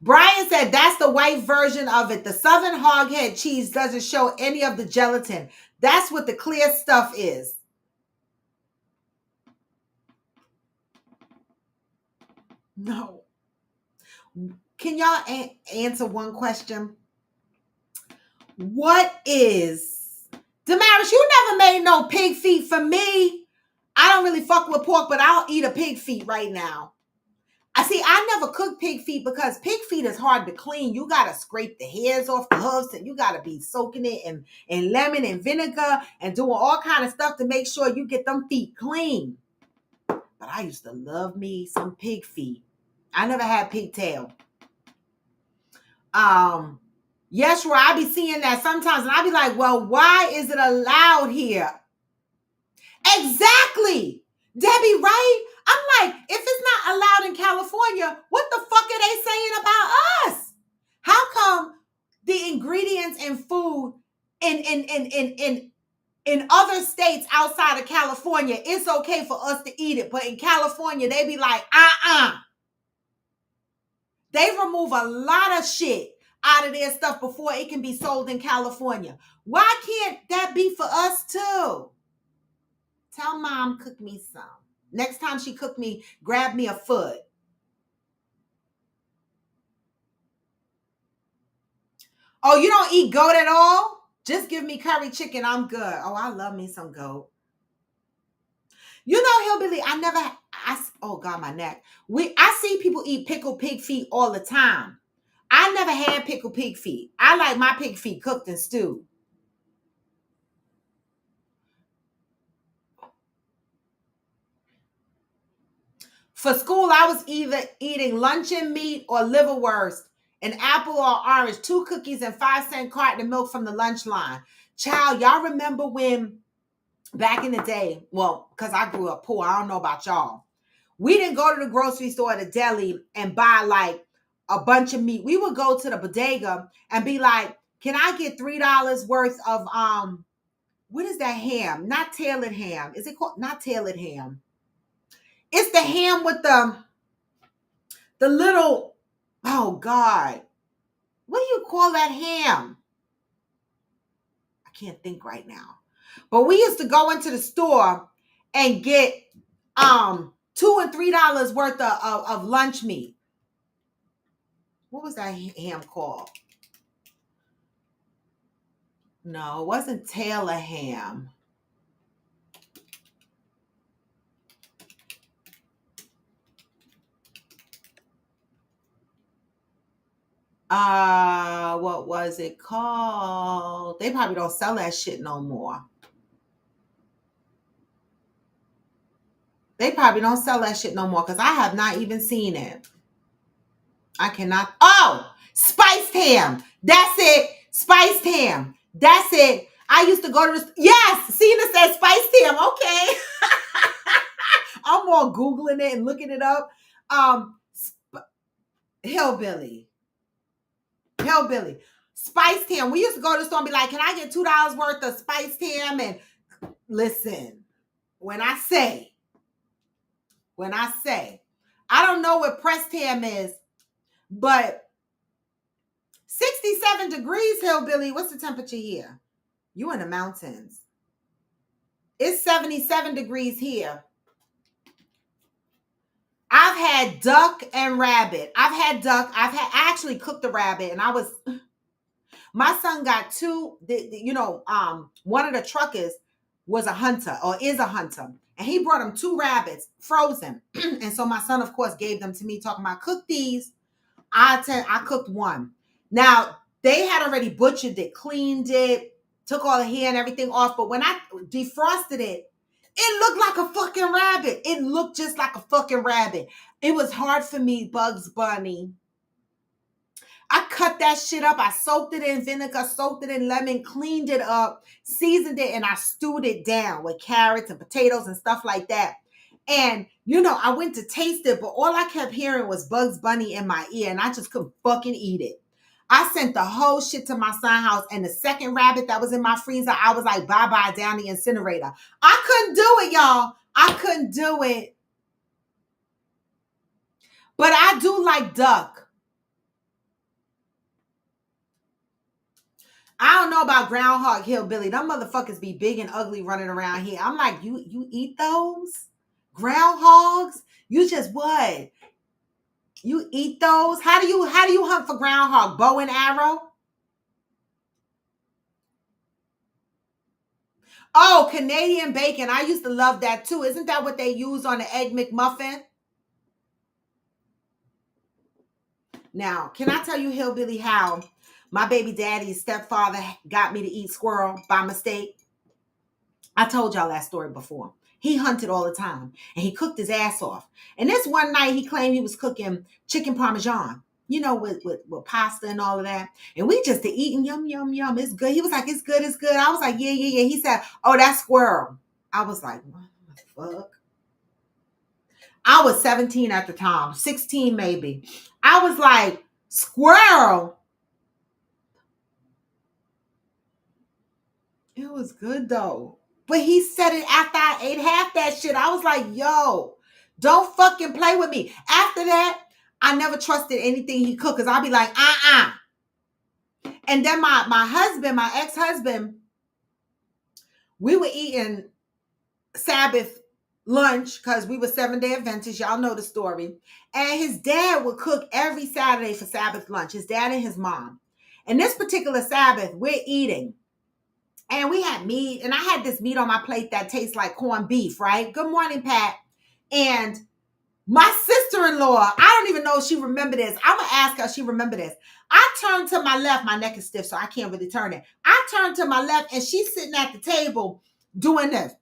Brian said that's the white version of it. The Southern hoghead cheese doesn't show any of the gelatin. That's what the clear stuff is. No. Can y'all answer one question? What is Damaris? You never made no pig feet for me. I don't really fuck with pork, but I'll eat a pig feet right now. I never cook pig feet because pig feet is hard to clean. You gotta scrape the hairs off the hoofs, and you gotta be soaking it in lemon and vinegar and doing all kind of stuff to make sure you get them feet clean. But I used to love me some pig feet. I never had pigtail. Yes, Roy, I be seeing that sometimes, and I be like, well, why is it allowed here? Exactly. Debbie, right? I'm like, if it's not allowed in California, what the fuck are they saying about us? How come the ingredients in food in other states outside of California, it's okay for us to eat it, but in California, they be like, They remove a lot of shit out of their stuff before it can be sold in California. Why can't that be for us too? Tell mom cook me some. Next time she cook me, grab me a foot. Oh, you don't eat goat at all? Just give me curry chicken. I'm good. Oh, I love me some goat. You know, Hillbilly, oh God, my neck. I see people eat pickled pig feet all the time. I never had pickled pig feet. I like my pig feet cooked and stewed. For school, I was either eating luncheon meat or liverwurst, an apple or orange, 2 cookies and 5-cent carton of milk from the lunch line. Child, y'all remember when back in the day, well, because I grew up poor, I don't know about y'all. We didn't go to the grocery store at the deli and buy like a bunch of meat. We would go to the bodega and be like, can I get $3 worth of what is that ham? Not tailored ham. Is it called not tailored ham? It's the ham with the little, oh God, what do you call that ham? I can't think right now. But we used to go into the store and get $2 and $3 worth of lunch meat. What was that ham called? No, it wasn't Taylor ham. What was it called? They probably don't sell that shit no more. They probably don't sell that shit no more because I have not even seen it. I cannot. Oh, Spiced ham. That's it. Spiced ham. That's it. I used to go to the, yes, Cena said spiced ham. Okay. I'm all Googling it and looking it up. Hillbilly. Hillbilly. Spiced ham. We used to go to the store and be like, can I get $2 worth of spiced ham? And listen, when I say, I don't know what pressed ham is, but 67 degrees, Hillbilly. What's the temperature here? You in the mountains. It's 77 degrees here. I've had duck and rabbit. I actually cooked the rabbit, and my son got two, one of the truckers was a hunter or is a hunter. And he brought him 2 rabbits frozen. And so my son, of course, gave them to me, talking about, cook these. I cooked one. Now, they had already butchered it, cleaned it, took all the hair and everything off. But when I defrosted it, it looked like a fucking rabbit. It looked just like a fucking rabbit. It was hard for me, Bugs Bunny. I cut that shit up. I soaked it in vinegar, soaked it in lemon, cleaned it up, seasoned it, and I stewed it down with carrots and potatoes and stuff like that. And, I went to taste it, but all I kept hearing was Bugs Bunny in my ear, and I just couldn't fucking eat it. I sent the whole shit to my son's house, and the second rabbit that was in my freezer, I was like, bye-bye, down the incinerator. I couldn't do it, y'all. I couldn't do it. But I do like duck. I don't know about groundhog, Hillbilly. Them motherfuckers be big and ugly running around here. I'm like, you eat those? Groundhogs? You just what? You eat those? How do you hunt for groundhog? Bow and arrow? Oh, Canadian bacon. I used to love that too. Isn't that what they use on the Egg McMuffin? Now, can I tell you, Hillbilly, how my baby daddy's stepfather got me to eat squirrel by mistake? I told y'all that story before. He hunted all the time, and he cooked his ass off. And this one night, he claimed he was cooking chicken parmesan, with pasta and all of that. And we just eating, yum, yum, yum. It's good. He was like, it's good, it's good. I was like, yeah, yeah, yeah. He said, oh, that's squirrel. I was like, what the fuck? I was 17 at the time, 16 maybe. I was like, squirrel? It was good though. But he said it after I ate half that shit. I was like, yo, don't fucking play with me. After that, I never trusted anything he cooked, because I'll be like, And then my husband, my ex-husband, we were eating Sabbath lunch because we were 7-day Adventists. Y'all know the story. And his dad would cook every Saturday for Sabbath lunch, his dad and his mom. And this particular Sabbath, we're eating. And we had meat, and I had this meat on my plate that tastes like corned beef, right? Good morning, Pat. And my sister-in-law, I don't even know if she remembered this. I'm going to ask her if she remembered this. I turned to my left. My neck is stiff, so I can't really turn it. I turned to my left, and she's sitting at the table doing this.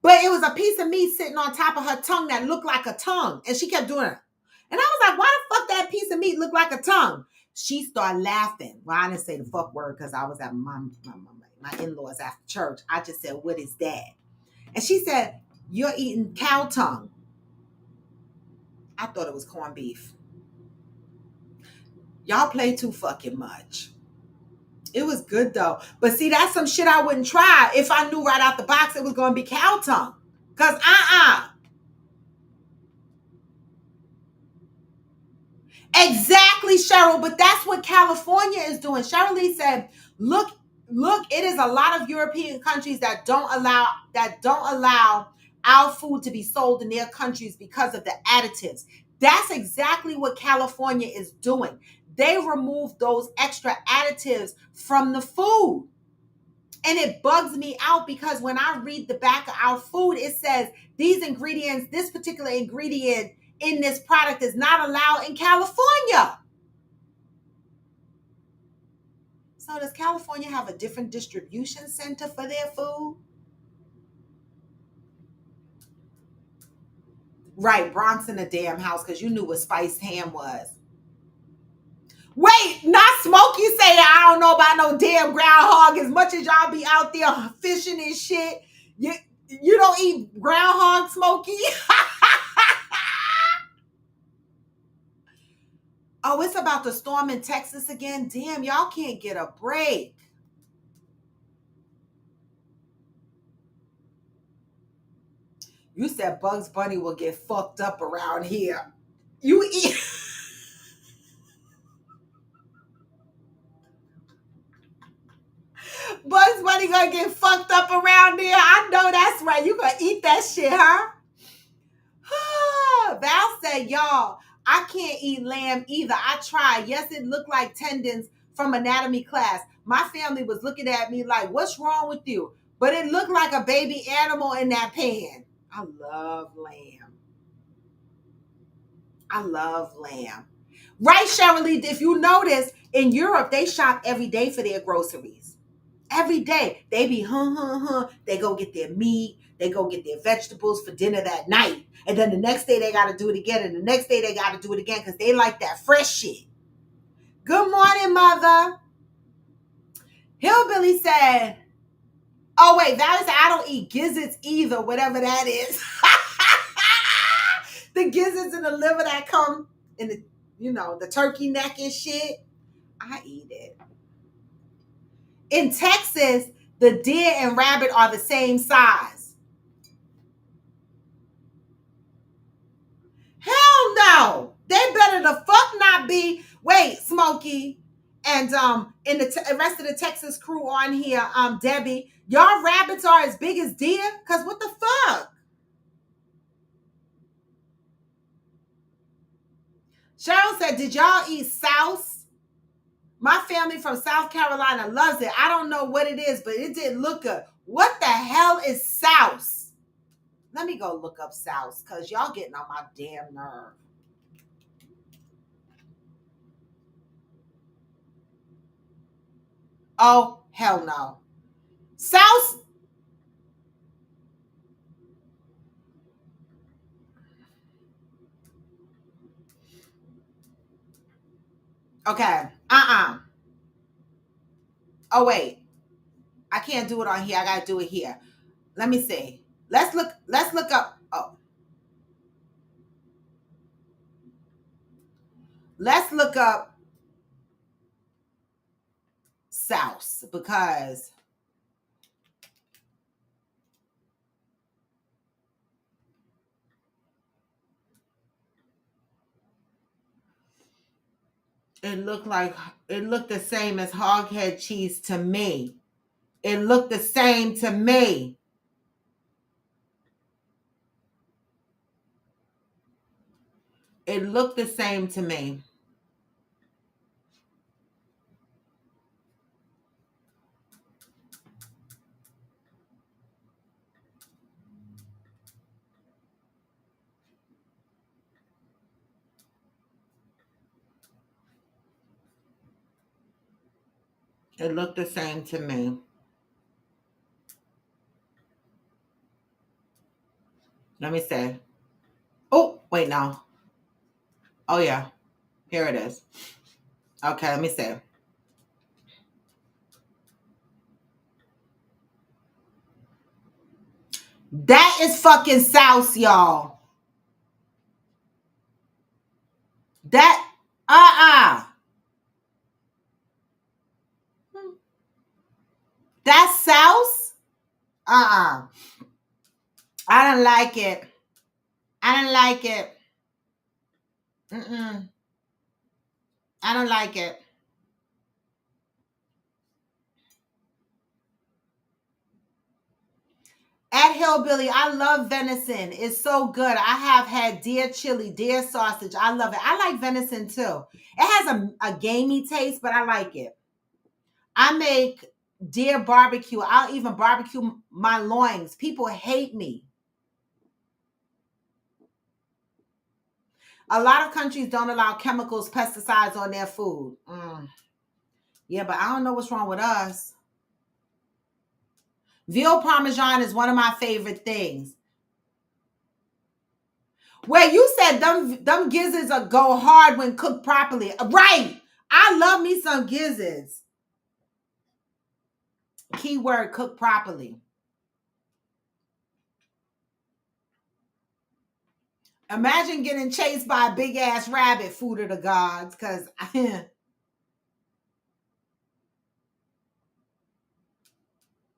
But it was a piece of meat sitting on top of her tongue that looked like a tongue. And she kept doing it. And I was like, why the fuck that piece of meat look like a tongue? She started laughing. Well, I didn't say the fuck word because I was at my in-laws after church. I just said, what is that? And she said, you're eating cow tongue. I thought it was corned beef. Y'all play too fucking much. It was good though. But see, that's some shit I wouldn't try if I knew right out the box it was going to be cow tongue. Because Exactly, Cheryl. But that's what California is doing. Cheryl Lee said, look, it is a lot of European countries that don't allow our food to be sold in their countries because of the additives. That's exactly what California is doing. They remove those extra additives from the food. And it bugs me out because when I read the back of our food, it says this particular ingredient in this product is not allowed in California. So does California have a different distribution center for their food? Right, Bronx in the damn house because you knew what spiced ham was. Wait, not Smokey saying I don't know about no damn groundhog. As much as y'all be out there fishing and shit, you don't eat groundhog, Smokey? Oh, it's about the storm in Texas again. Damn, y'all can't get a break. You said Bugs Bunny will get fucked up around here. You eat. Bugs Bunny gonna get fucked up around there. I know that's right. You gonna eat that shit, huh? Val said, y'all, I can't eat lamb either. I tried. Yes, it looked like tendons from anatomy class. My family was looking at me like, what's wrong with you? But it looked like a baby animal in that pan. I love lamb. I love lamb. Right, Cheryl, if you notice, in Europe, they shop every day for their groceries. Every day. They be They go get their meat. They go get their vegetables for dinner that night. And then the next day they got to do it again. And the next day they got to do it again because they like that fresh shit. Good morning, mother. Hillbilly said, oh, wait, Valerie said, I don't eat gizzards either, whatever that is. The gizzards and the liver that come in the, the turkey neck and shit. I eat it. In Texas, the deer and rabbit are the same size. Hell no. They better the fuck not be. Wait, Smokey, and in the rest of the Texas crew on here, Debbie, y'all rabbits are as big as deer? Cause what the fuck? Cheryl said, did y'all eat souse? My family from South Carolina loves it. I don't know what it is, but it didn't look good. What the hell is souse? Let me go look up souse because y'all getting on my damn nerve. Oh, hell no. Souse. Okay. Oh, wait. I can't do it on here. I got to do it here. Let me see. Let's look up. Oh. Let's look up souse because it looked the same as hoghead cheese to me. It looked the same to me. It looked the same to me. It looked the same to me. Let me see. Oh, wait, no. Oh, yeah. Here it is. Okay, let me see. That is fucking souse, y'all. That, That's souse? I don't like it. I don't like it. I don't like it. At Hillbilly, I love venison. It's so good. I have had deer chili, deer sausage. I love it. I like venison too. It has a gamey taste, but I like it. I make deer barbecue. I'll even barbecue my loins. People hate me. A lot of countries don't allow chemicals, pesticides on their food. Yeah, but I don't know what's wrong with us. Veal Parmesan is one of my favorite things. Well, you said them gizzards go hard when cooked properly. Right. I love me some gizzards. Keyword, cook properly. Imagine getting chased by a big ass rabbit, food of the gods, because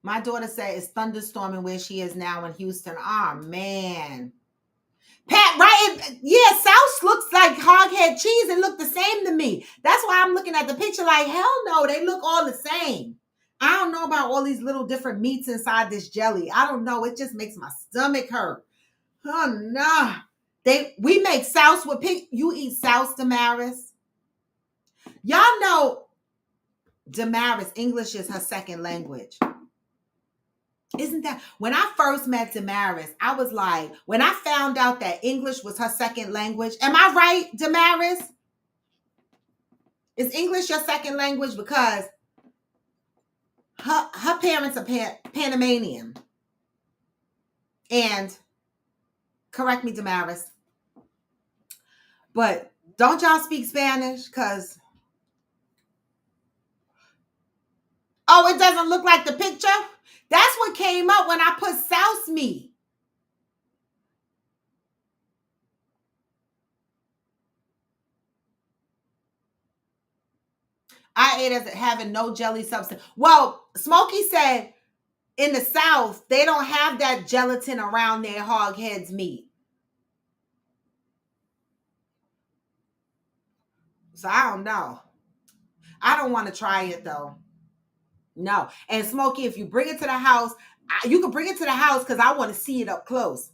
my daughter said it's thunderstorming where she is now in Houston. Oh man. Pat, right? Yeah, South looks like hoghead cheese. It looked the same to me. That's why I'm looking at the picture like, hell no, they look all the same. I don't know about all these little different meats inside this jelly. I don't know. It just makes my stomach hurt. Oh no. We make sauce with pig. You eat sauce, Damaris? Y'all know Damaris, English is her second language. Isn't that when I first met Damaris, I was like, when I found out that English was her second language, am I right, Damaris? Is English your second language? Because her parents are Panamanian. And correct me, Damaris, but don't y'all speak Spanish? Because oh, it doesn't look like the picture. That's what came up when I put sauce meat. I ate as having no jelly substance. Well, Smokey said in the South, they don't have that gelatin around their hog heads meat. So I don't know. I don't want to try it though. No. And Smokey, if you bring it to the house, you can bring it to the house because I want to see it up close.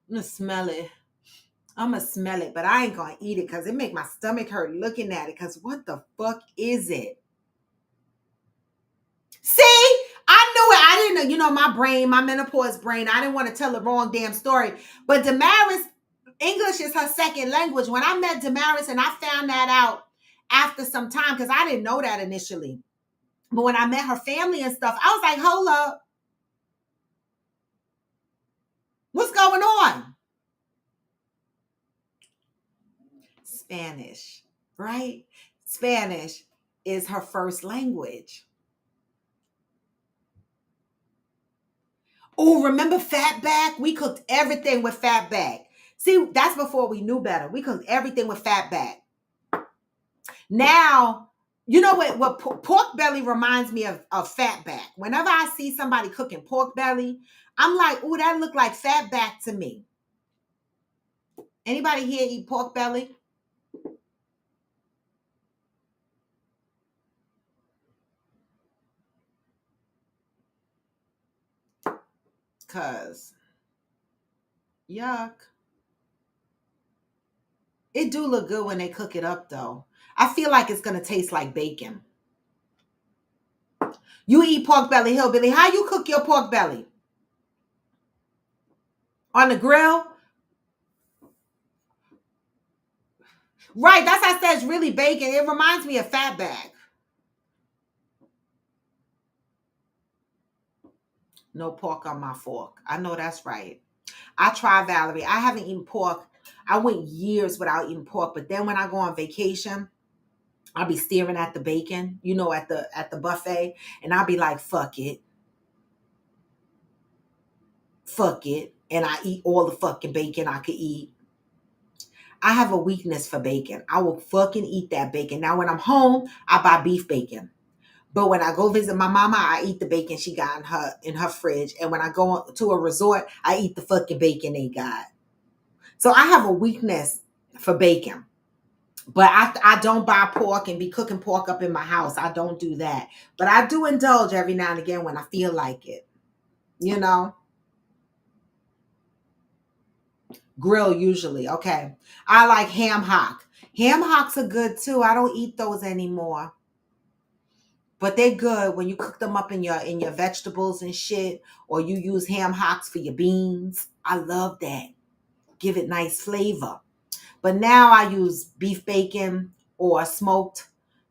I'm going to smell it. I'm going to smell it, but I ain't going to eat it because it make my stomach hurt looking at it because what the fuck is it? See? I knew it. I didn't know, my brain, my menopause brain, I didn't want to tell the wrong damn story. But Damaris, English is her second language. When I met Damaris and I found that out after some time, because I didn't know that initially. But when I met her family and stuff, I was like, hold up. What's going on? Spanish, right? Spanish is her first language. Oh, remember Fatback? We cooked everything with Fatback. See, that's before we knew better. We cooked everything with Fatback. Now, you know what pork belly reminds me of Fatback. Whenever I see somebody cooking pork belly, I'm like, oh, that look like Fatback to me. Anybody here eat pork belly? Cause yuck. It do look good when they cook it up though. I feel like it's gonna taste like bacon. You eat pork belly, hillbilly. How you cook your pork belly? On the grill? Right, that's how I said it's really bacon. It reminds me of Fatback. No pork on my fork. I know that's right. I try, Valerie. I haven't eaten pork. I went years without eating pork, but then when I go on vacation, I'll be staring at the bacon, at the buffet, and I'll be like, fuck it. Fuck it. And I eat all the fucking bacon I could eat. I have a weakness for bacon. I will fucking eat that bacon. Now, when I'm home, I buy beef bacon. But when I go visit my mama, I eat the bacon she got in her fridge. And when I go to a resort, I eat the fucking bacon they got. So I have a weakness for bacon. But I don't buy pork and be cooking pork up in my house. I don't do that. But I do indulge every now and again when I feel like it. Grill usually. Okay. I like ham hock. Ham hocks are good too. I don't eat those anymore. But they're good when you cook them up in your vegetables and shit, or you use ham hocks for your beans. I love that. Give it nice flavor. But now I use beef bacon or smoked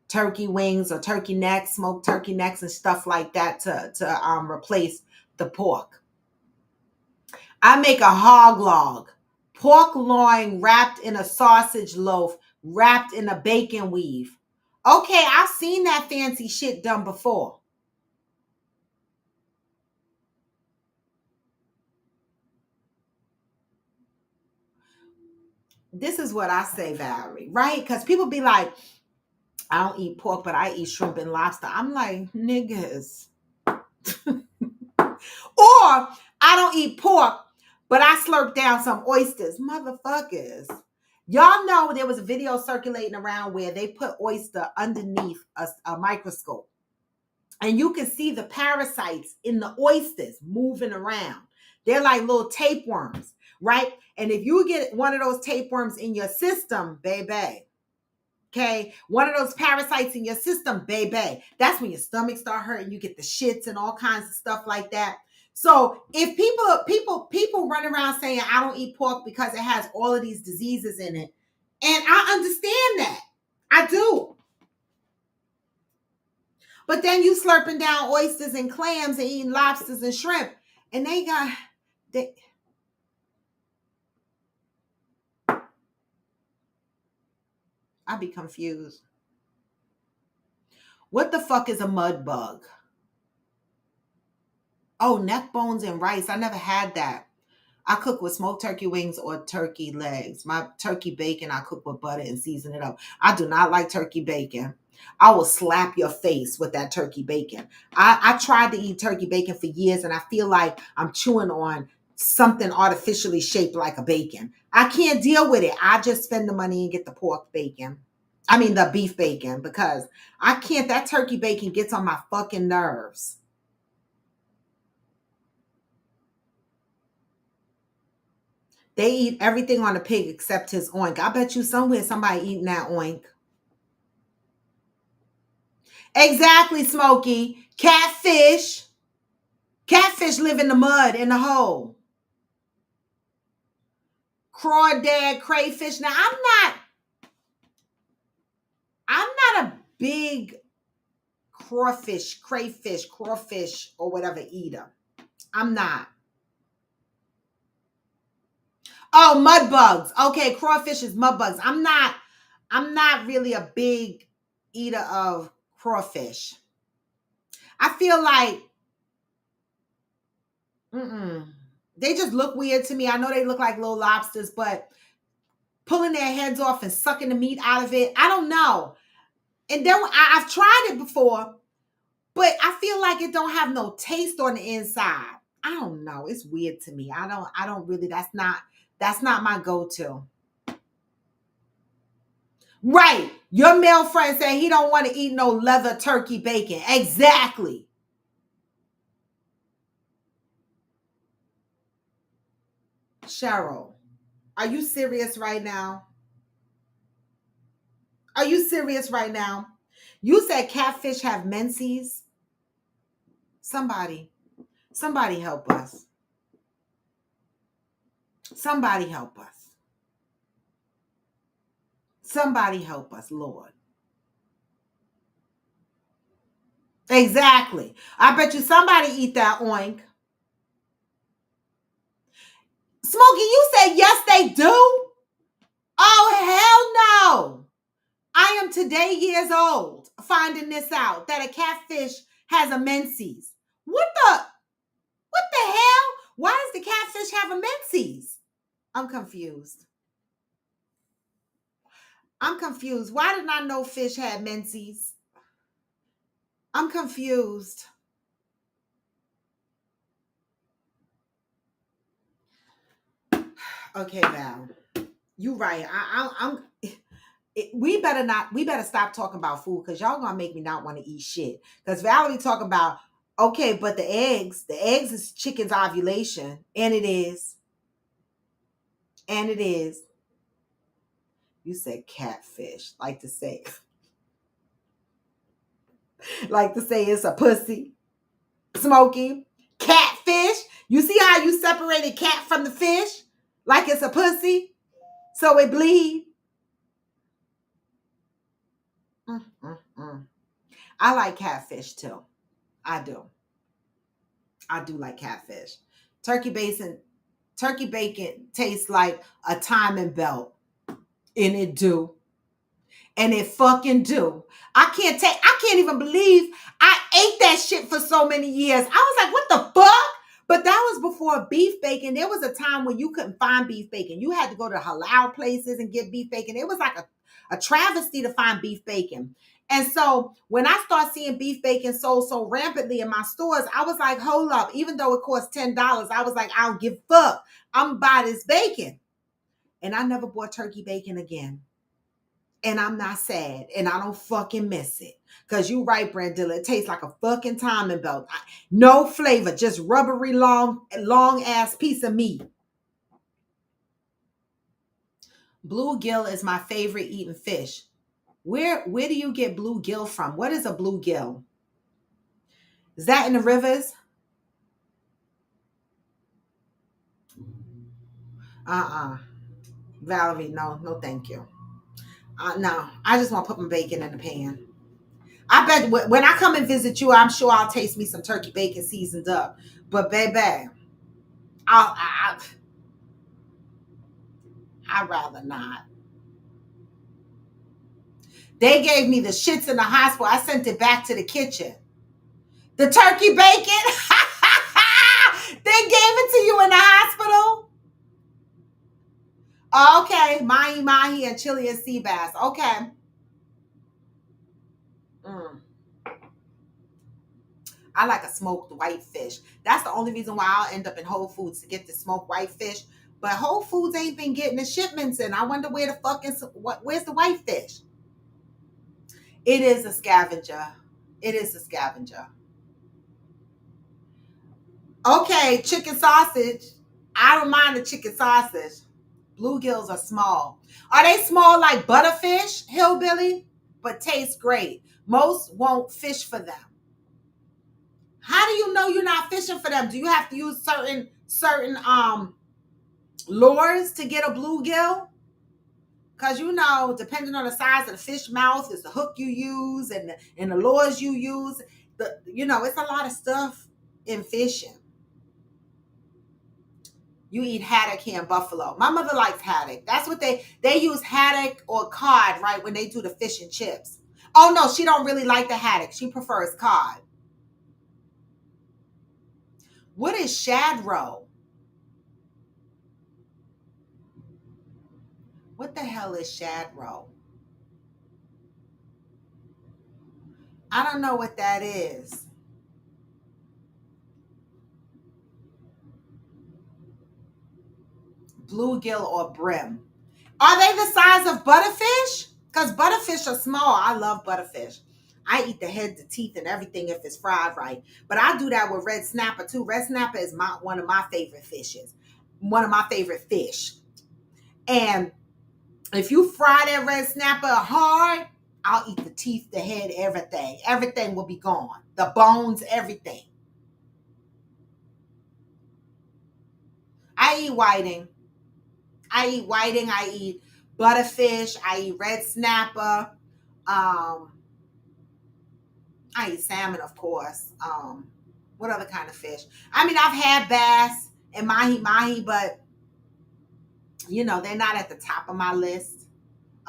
turkey wings or turkey necks, smoked turkey necks and stuff like that to replace the pork. I make a hog log. Pork loin wrapped in a sausage loaf, wrapped in a bacon weave. Okay, I've seen that fancy shit done before. This is what I say, Valerie, right? Because people be like, I don't eat pork, but I eat shrimp and lobster. I'm like, niggas. Or I don't eat pork, but I slurp down some oysters. Motherfuckers. Y'all know there was a video circulating around where they put oyster underneath a microscope. And you can see the parasites in the oysters moving around. They're like little tapeworms, right? And if you get one of those tapeworms in your system, baby, okay, one of those parasites in your system, baby, that's when your stomach start hurting. You get the shits and all kinds of stuff like that. So if people run around saying I don't eat pork because it has all of these diseases in it, and I understand that, I do. But then you slurping down oysters and clams and eating lobsters and shrimp, and I be confused. What the fuck is a mud bug? Oh, neck bones and rice. I never had that. I cook with smoked turkey wings or turkey legs. My turkey bacon, I cook with butter and season it up. I do not like turkey bacon. I will slap your face with that turkey bacon. I tried to eat turkey bacon for years and I feel like I'm chewing on something artificially shaped like a bacon. I can't deal with it. I just spend the money and get the pork bacon. I mean, the beef bacon, because I can't, that turkey bacon gets on my fucking nerves. They eat everything on the pig except his oink. I bet you somewhere somebody eating that oink. Exactly, Smokey. Catfish. Catfish live in the mud, in the hole. Crawdad, crayfish. Now, I'm not a big crayfish, or whatever eater. I'm not. Oh, mud bugs. Okay, crawfish is mud bugs. I'm not really a big eater of crawfish. I feel like they just look weird to me. I know they look like little lobsters, but pulling their heads off and sucking the meat out of it, I don't know. And then I've tried it before, but I feel like it don't have no taste on the inside. I don't know. It's weird to me. I don't really, that's not my go-to. Right. Your male friend said he don't want to eat no leather turkey bacon. Exactly. Cheryl, are you serious right now? Are you serious right now? You said catfish have menses. Somebody, somebody help us. Somebody help us. Somebody help us, Lord. Exactly. I bet you somebody eat that oink. Smokey, you said yes, they do. Oh, hell no. I am today years old finding this out that a catfish has a menses. What the hell? Why does the catfish have a menses? I'm confused. I'm confused. Why did I know fish had menses? I'm confused. Okay, Val, you right. I'm. We better not. We better stop talking about food because y'all gonna make me not want to eat shit. Because Valerie talking about okay, but the eggs. The eggs is chicken's ovulation, and it is. And it is. You said catfish. Like to say it's a pussy. Smoky. Catfish. You see how you separated cat from the fish? Like it's a pussy? So it bleed? Mm, mm, mm. I like catfish too. I do. I do like catfish. Turkey bacon, turkey bacon tastes like a timing belt. And it do. And it fucking do. I can't even believe I ate that shit for so many years. I was like, what the fuck? But that was before beef bacon. There was a time when you couldn't find beef bacon. You had to go to halal places and get beef bacon. It was like a travesty to find beef bacon. And so when I start seeing beef bacon sold so rampantly in my stores, I was like, hold up. Even though it costs $10, I was like, I don't give a fuck. I'm buy this bacon. And I never bought turkey bacon again. And I'm not sad. And I don't fucking miss it. Because you right, Brandilla. It tastes like a fucking timing belt. No flavor. Just rubbery, long ass piece of meat. Bluegill is my favorite eating fish. Where do you get bluegill from? What is a bluegill? Is that in the rivers? Valerie, no, thank you. No, I just want to put my bacon in the pan. I bet when I come and visit you, I'm sure I'll taste me some turkey bacon seasoned up. But baby, I'd rather not. They gave me the shits in the hospital. I sent it back to the kitchen. The turkey bacon? They gave it to you in the hospital? Okay, mahi and chili and sea bass. Okay. I like a smoked whitefish. That's the only reason why I'll end up in Whole Foods to get the smoked whitefish. But Whole Foods ain't been getting the shipments in. I wonder where the fuck is, where's the whitefish? It is a scavenger. It is a scavenger. Okay, chicken sausage. I don't mind the chicken sausage. Bluegills are small. Are they small like butterfish, hillbilly? But taste great. Most won't fish for them. How do you know you're not fishing for them? Do you have to use certain lures to get a bluegill? Because depending on the size of the fish mouth, is the hook you use and the lures you use. It's a lot of stuff in fishing. You eat haddock here in Buffalo. My mother likes haddock. That's what they use, haddock or cod, right, when they do the fish and chips. Oh no, she don't really like the haddock. She prefers cod. What is shad roe? What the hell is shad roe? I don't know what that is. Bluegill or brim. Are they the size of butterfish? Because butterfish are small. I love butterfish. I eat the head, the teeth, and everything if it's fried right. But I do that with red snapper too. Red snapper is one of my favorite fishes. One of my favorite fish. And if you fry that red snapper hard, I'll eat the teeth, the head, everything. Everything will be gone. The bones, everything. I eat whiting. I eat butterfish. I eat red snapper. I eat salmon, of course. What other kind of fish? I mean, I've had bass and mahi, but they're not at the top of my list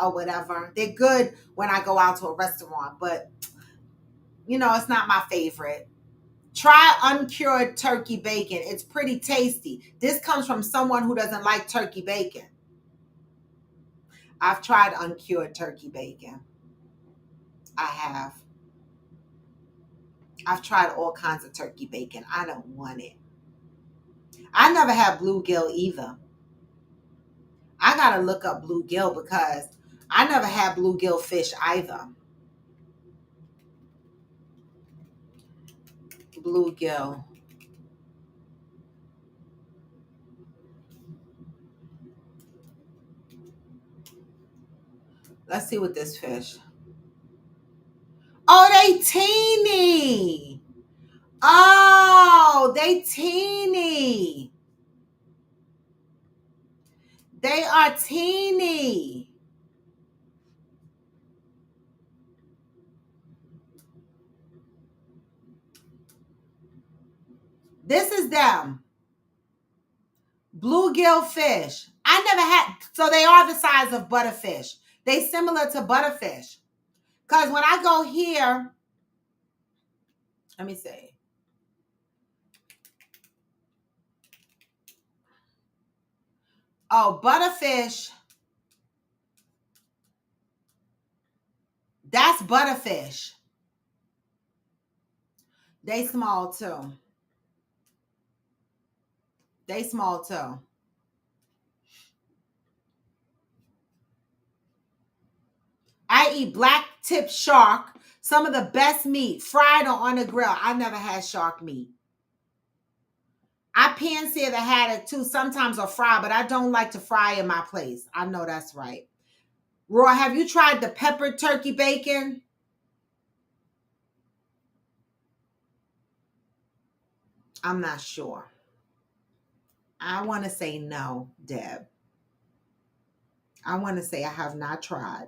or whatever. They're good when I go out to a restaurant, but it's not my favorite. Try uncured turkey bacon. It's pretty tasty. This comes from someone who doesn't like turkey bacon. I've tried uncured turkey bacon. I have. I've tried all kinds of turkey bacon. I don't want it. I never had bluegill either. I gotta look up bluegill because I never had bluegill fish either. Bluegill. Let's see what this fish. Oh, they teeny. Oh, they teeny. They are teeny. This is them. Bluegill fish. I never had, so they are the size of butterfish. They similar to butterfish. Because when I go here, let me see. Oh, butterfish. That's butterfish. They small too. They small too. I eat black tip shark, some of the best meat, fried or on the grill. I never had shark meat. I pan sear that had it too, sometimes or fry, but I don't like to fry in my place. I know that's right. Roy, have you tried the peppered turkey bacon? I'm not sure. I want to say no, Deb. I want to say I have not tried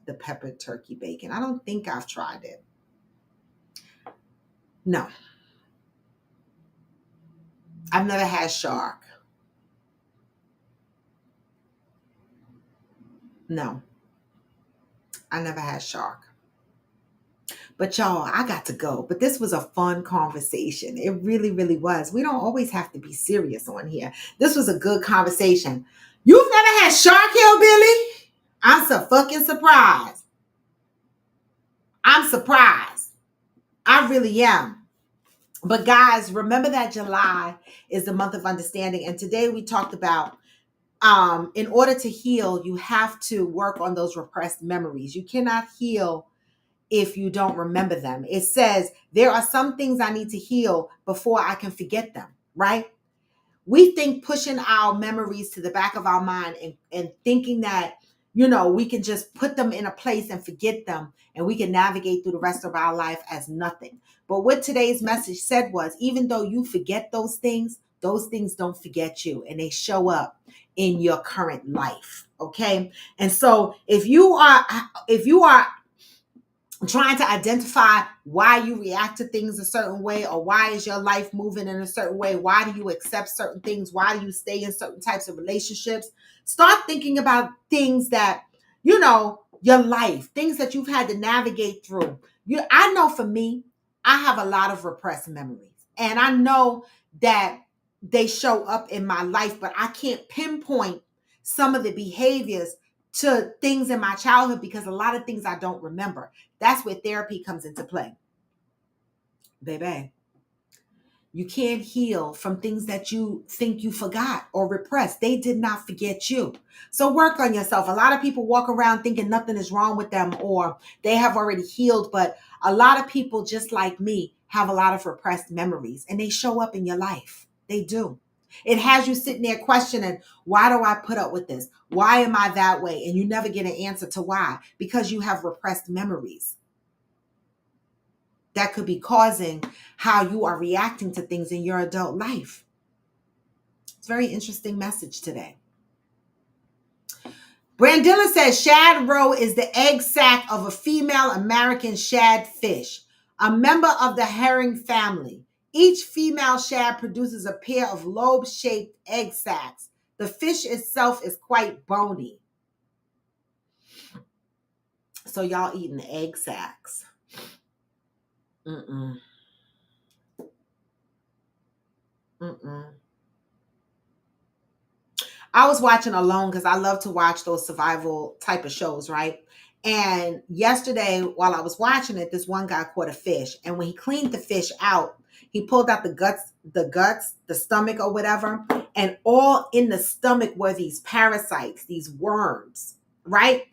the peppered turkey bacon. I don't think I've tried it. No. I've never had shark. No. I never had shark. But y'all, I got to go. But this was a fun conversation. It really, really was. We don't always have to be serious on here. This was a good conversation. You've never had shark, Hillbilly? I'm so fucking surprised. I'm surprised. I really am. But guys, remember that July is the month of understanding. And today we talked about in order to heal, you have to work on those repressed memories. You cannot heal if you don't remember them. It says there are some things I need to heal before I can forget them, right? We think pushing our memories to the back of our mind and thinking that, we can just put them in a place and forget them and we can navigate through the rest of our life as nothing. But what today's message said was, even though you forget those things don't forget you and they show up in your current life. Okay. And so if you are trying to identify why you react to things a certain way, or why is your life moving in a certain way, why do you accept certain things, why do you stay in certain types of relationships, start thinking about things that, your life, things that you've had to navigate through. I know for me, I have a lot of repressed memories, and I know that they show up in my life, but I can't pinpoint some of the behaviors to things in my childhood because a lot of things I don't remember. That's where therapy comes into play. Baby, you can't heal from things that you think you forgot or repressed. They did not forget you. So work on yourself. A lot of people walk around thinking nothing is wrong with them or they have already healed, but a lot of people, just like me, have a lot of repressed memories and they show up in your life. They do. It has you sitting there questioning, why do I put up with this? Why am I that way? And you never get an answer to why, because you have repressed memories that could be causing how you are reacting to things in your adult life. It's a very interesting message today. Brandilla says shad roe is the egg sac of a female American shad fish, a member of the herring family. Each female shad produces a pair of lobe-shaped egg sacs. The fish itself is quite bony. So y'all eating egg sacs. Mm-mm. I was watching Alone because I love to watch those survival type of shows, right? And yesterday, while I was watching it, this one guy caught a fish. And when he cleaned the fish out, he pulled out the guts, the stomach or whatever. And all in the stomach were these parasites, these worms, right?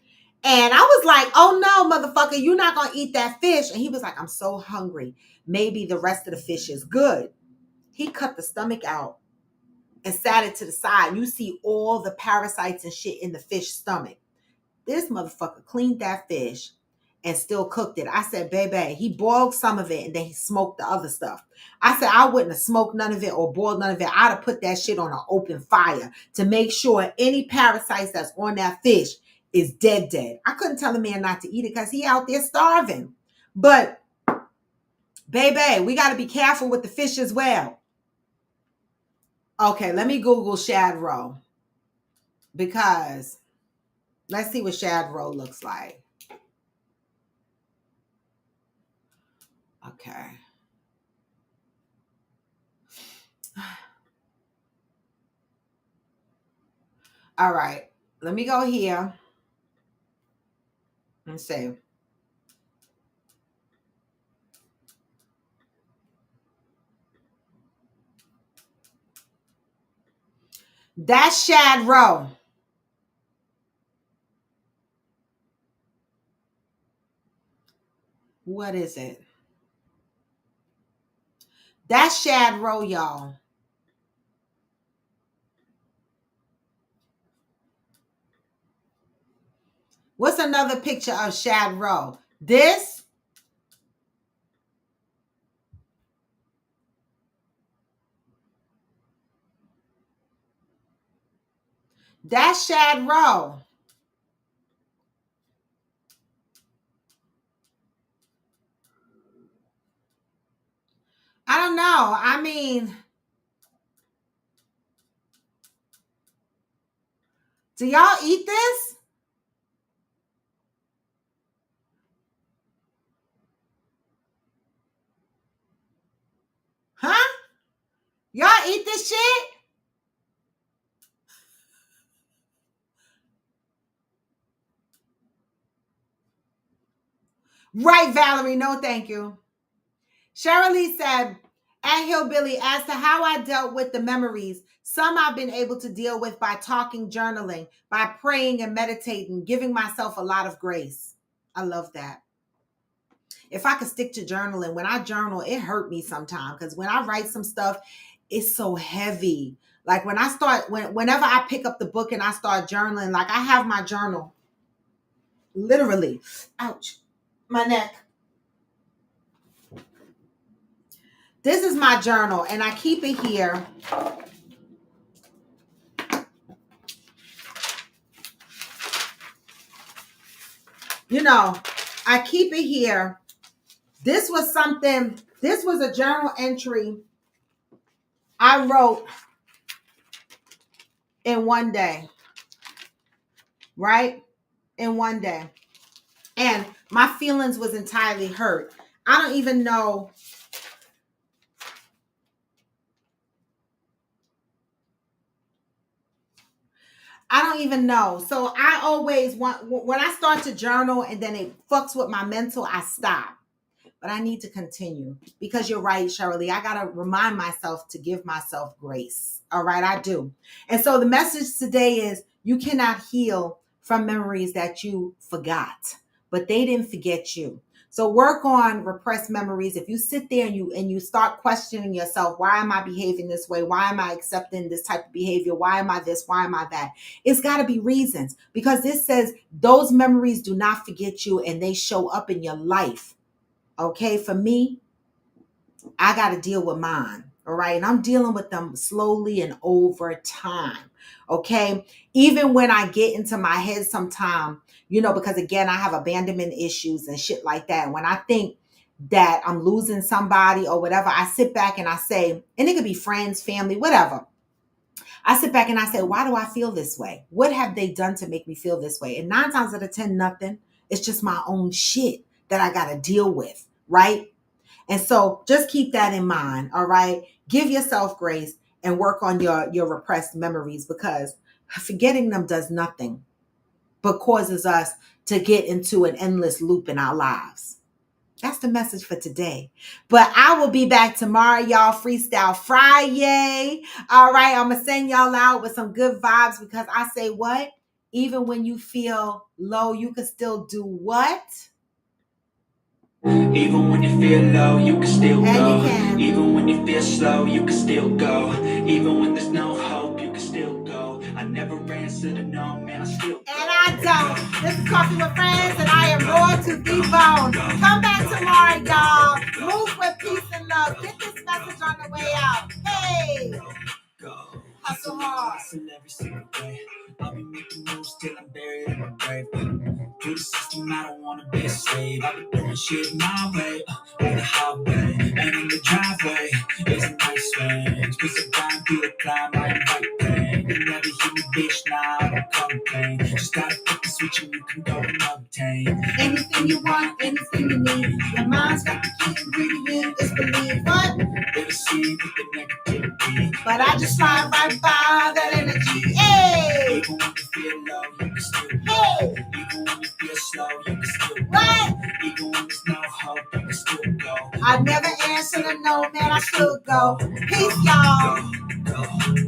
And I was like, oh no, motherfucker, you're not going to eat that fish. And he was like, I'm so hungry. Maybe the rest of the fish is good. He cut the stomach out and sat it to the side. You see all the parasites and shit in the fish stomach. This motherfucker cleaned that fish and still cooked it. I said, baby, he boiled some of it and then he smoked the other stuff. I said, I wouldn't have smoked none of it or boiled none of it. I'd have put that shit on an open fire to make sure any parasites that's on that fish is dead. I couldn't tell a man not to eat it because he out there starving. But, baby, we got to be careful with the fish as well. Okay, let me Google shad roe because Let's see what shad roe looks like. Okay. All right. Let me go here and see. That's shad roe. What is it? That's shad roe, y'all. What's another picture of shad roe? This? That's shad roe. I don't know. I mean, do y'all eat this? Huh? Y'all eat this shit? Right, Valerie. No, thank you. Cheryl Lee said, at Hillbilly, as to how I dealt with the memories, some I've been able to deal with by talking, journaling, by praying and meditating, giving myself a lot of grace. I love that. If I could stick to journaling, when I journal, it hurt me sometimes because when I write some stuff, it's so heavy. Like when I start, whenever I pick up the book and I start journaling, like I have my journal, literally, ouch, my neck. This is my journal and I keep it here. You know, I keep it here. This was a journal entry I wrote in one day, right? In one day. And my feelings was entirely hurt. I don't even know. I don't even know. So I always want, when I start to journal and then it fucks with my mental, I stop. But I need to continue because you're right, Shirley. I got to remind myself to give myself grace. All right, I do. And so the message today is you cannot heal from memories that you forgot, but they didn't forget you. So work on repressed memories. If you sit there and you start questioning yourself, why am I behaving this way? Why am I accepting this type of behavior? Why am I this? Why am I that? It's got to be reasons because this says those memories do not forget you and they show up in your life. Okay, for me, I got to deal with mine. All right. And I'm dealing with them slowly and over time. Okay. Even when I get into my head sometime, because again, I have abandonment issues and shit like that. When I think that I'm losing somebody or whatever, I sit back and I say, and it could be friends, family, whatever. I sit back and I say, why do I feel this way? What have they done to make me feel this way? And 9 times out of 10, nothing. It's just my own shit that I got to deal with. Right. And so just keep that in mind. All right. Give yourself grace and work on your repressed memories because forgetting them does nothing but causes us to get into an endless loop in our lives. That's the message for today. But I will be back tomorrow, y'all. Freestyle Friday. All right. I'm going to send y'all out with some good vibes because I say what? Even when you feel low, you can still do what? Even when you feel low, you can still go. Even when you feel slow, you can still go. Even when there's no hope, you can still go. I never answer to no, man, I still go. And I don't. This is Coffee with Friends, and I am raw to the bone. Come back tomorrow, y'all. Move with peace and love. Get this message on the way out. Hey! Hustle hard. Hustle every single day. I'll be making moves till I'm buried in my grave. Through the system, I don't wanna be a slave. I'll be doing shit my way, on the highway. And in the driveway, it's a nice range. Cause I grind through the climb, I invite pain. You never hear me, bitch, nah, I don't complain. Just gotta put this can go and obtain Anything you want, anything you need. Your mind's got the key ingredient is believe. What? Never see with the negativity. But I just fly right by that energy. Hey! Even when you feel low, you can still go. Hey! Even when you feel slow, you can still go. What? Even when there's no hope, you can still go. I never answer to no, man, I still go. Peace, y'all. Go, go.